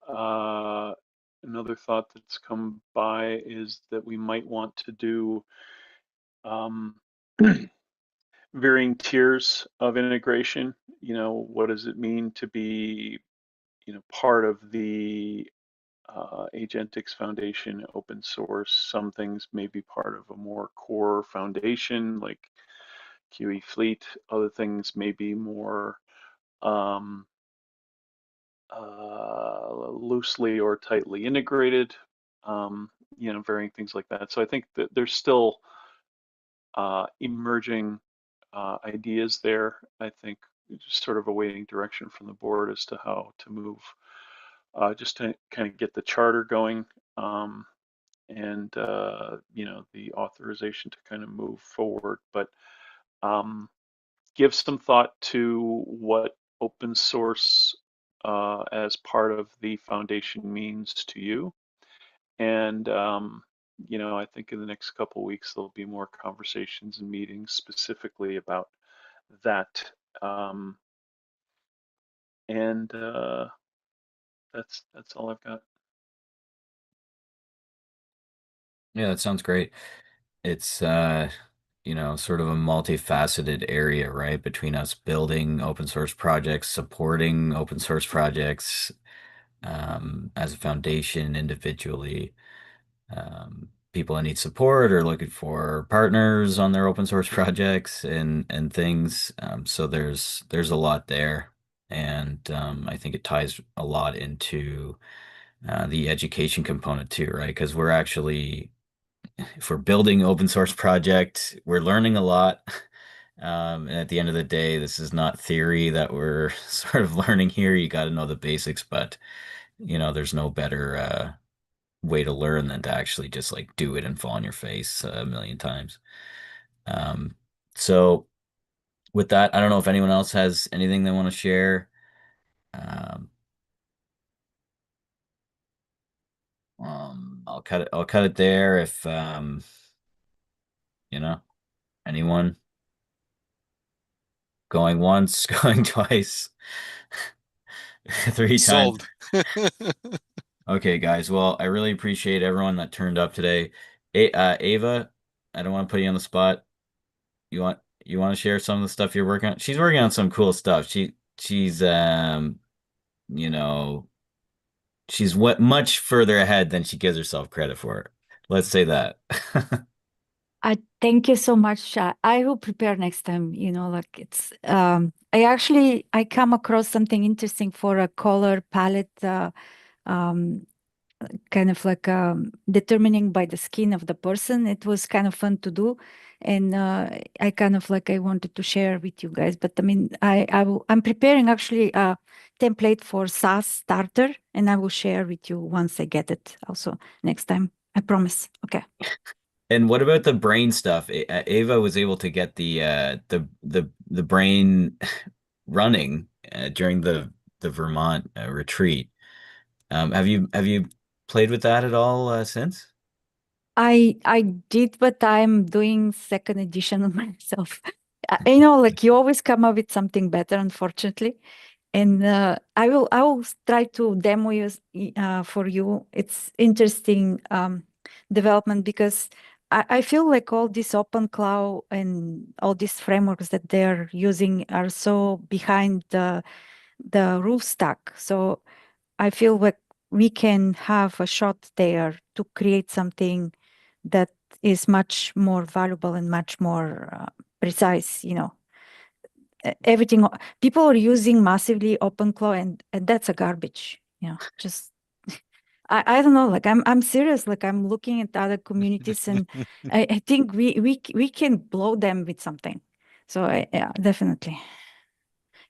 Speaker 14: Another thought that's come by is that we might want to do varying tiers of integration. What does it mean to be, part of the Agentics Foundation open source? Some things may be part of a more core foundation like QE Fleet. Other things may be more loosely or tightly integrated, varying things like that. So I think that there's still emerging ideas there. I think just sort of awaiting direction from the board as to how to move, just to kind of get the charter going, and the authorization to kind of move forward. But give some thought to what open source as part of the foundation means to you. And I think in the next couple of weeks there'll be more conversations and meetings specifically about that. And that's all I've got.
Speaker 4: Yeah, that sounds great. It's sort of a multifaceted area, right? Between us building open source projects, supporting open source projects, as a foundation individually. People that need support are looking for partners on their open source projects and things. So there's a lot there, and I think it ties a lot into the education component too, right? Because we're actually, if we're building open source project, we're learning a lot. And at the end of the day, this is not theory that we're sort of learning here. You got to know the basics, but there's no better way to learn than to actually just like do it and fall on your face a million times. So with that, I don't know if anyone else has anything they want to share. I'll cut it there if anyone going once, going twice, three times.
Speaker 5: Sold.
Speaker 4: Okay, guys. Well, I really appreciate everyone that turned up today. Ava, I don't want to put you on the spot. You want to share some of the stuff you're working on? She's working on some cool stuff. She's you know, she's much further ahead than she gives herself credit for. Let's say that.
Speaker 15: I thank you so much. I will prepare next time. Like it's I come across something interesting for a color palette, kind of like determining by the skin of the person. It was kind of fun to do, and I kind of like I wanted to share with you guys. But I mean, I'm preparing actually a template for SAS starter, and I will share with you once I get it. Also next time, I promise. Okay.
Speaker 4: And what about the brain stuff? Ava was able to get the brain running during the Vermont retreat. Have you played with that at all since?
Speaker 15: I did, but I'm doing second edition of myself. Like you always come up with something better, unfortunately. And I will try to demo you for you. It's interesting development because I feel like all this open cloud and all these frameworks that they're using are so behind the rule stack. So I feel like we can have a shot there to create something that is much more valuable and much more precise, everything. People are using massively OpenClaw, and that's a garbage. Just I don't know. Like I'm serious. Like I'm looking at other communities, and I think we can blow them with something. So yeah, definitely.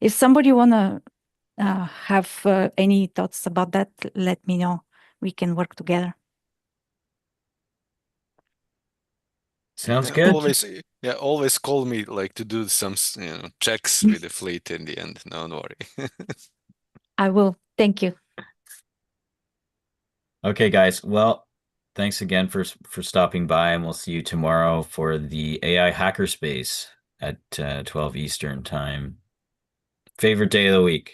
Speaker 15: If somebody wanna have any thoughts about that, let me know. We can work together.
Speaker 4: Sounds
Speaker 5: Yeah,
Speaker 4: good.
Speaker 5: always call me like to do some checks with the fleet in the end. Don't worry.
Speaker 15: I will. Thank you.
Speaker 4: Okay, guys. Well, thanks again for stopping by, and we'll see you tomorrow for the AI Hackerspace at 12 Eastern time. Favorite day of the week.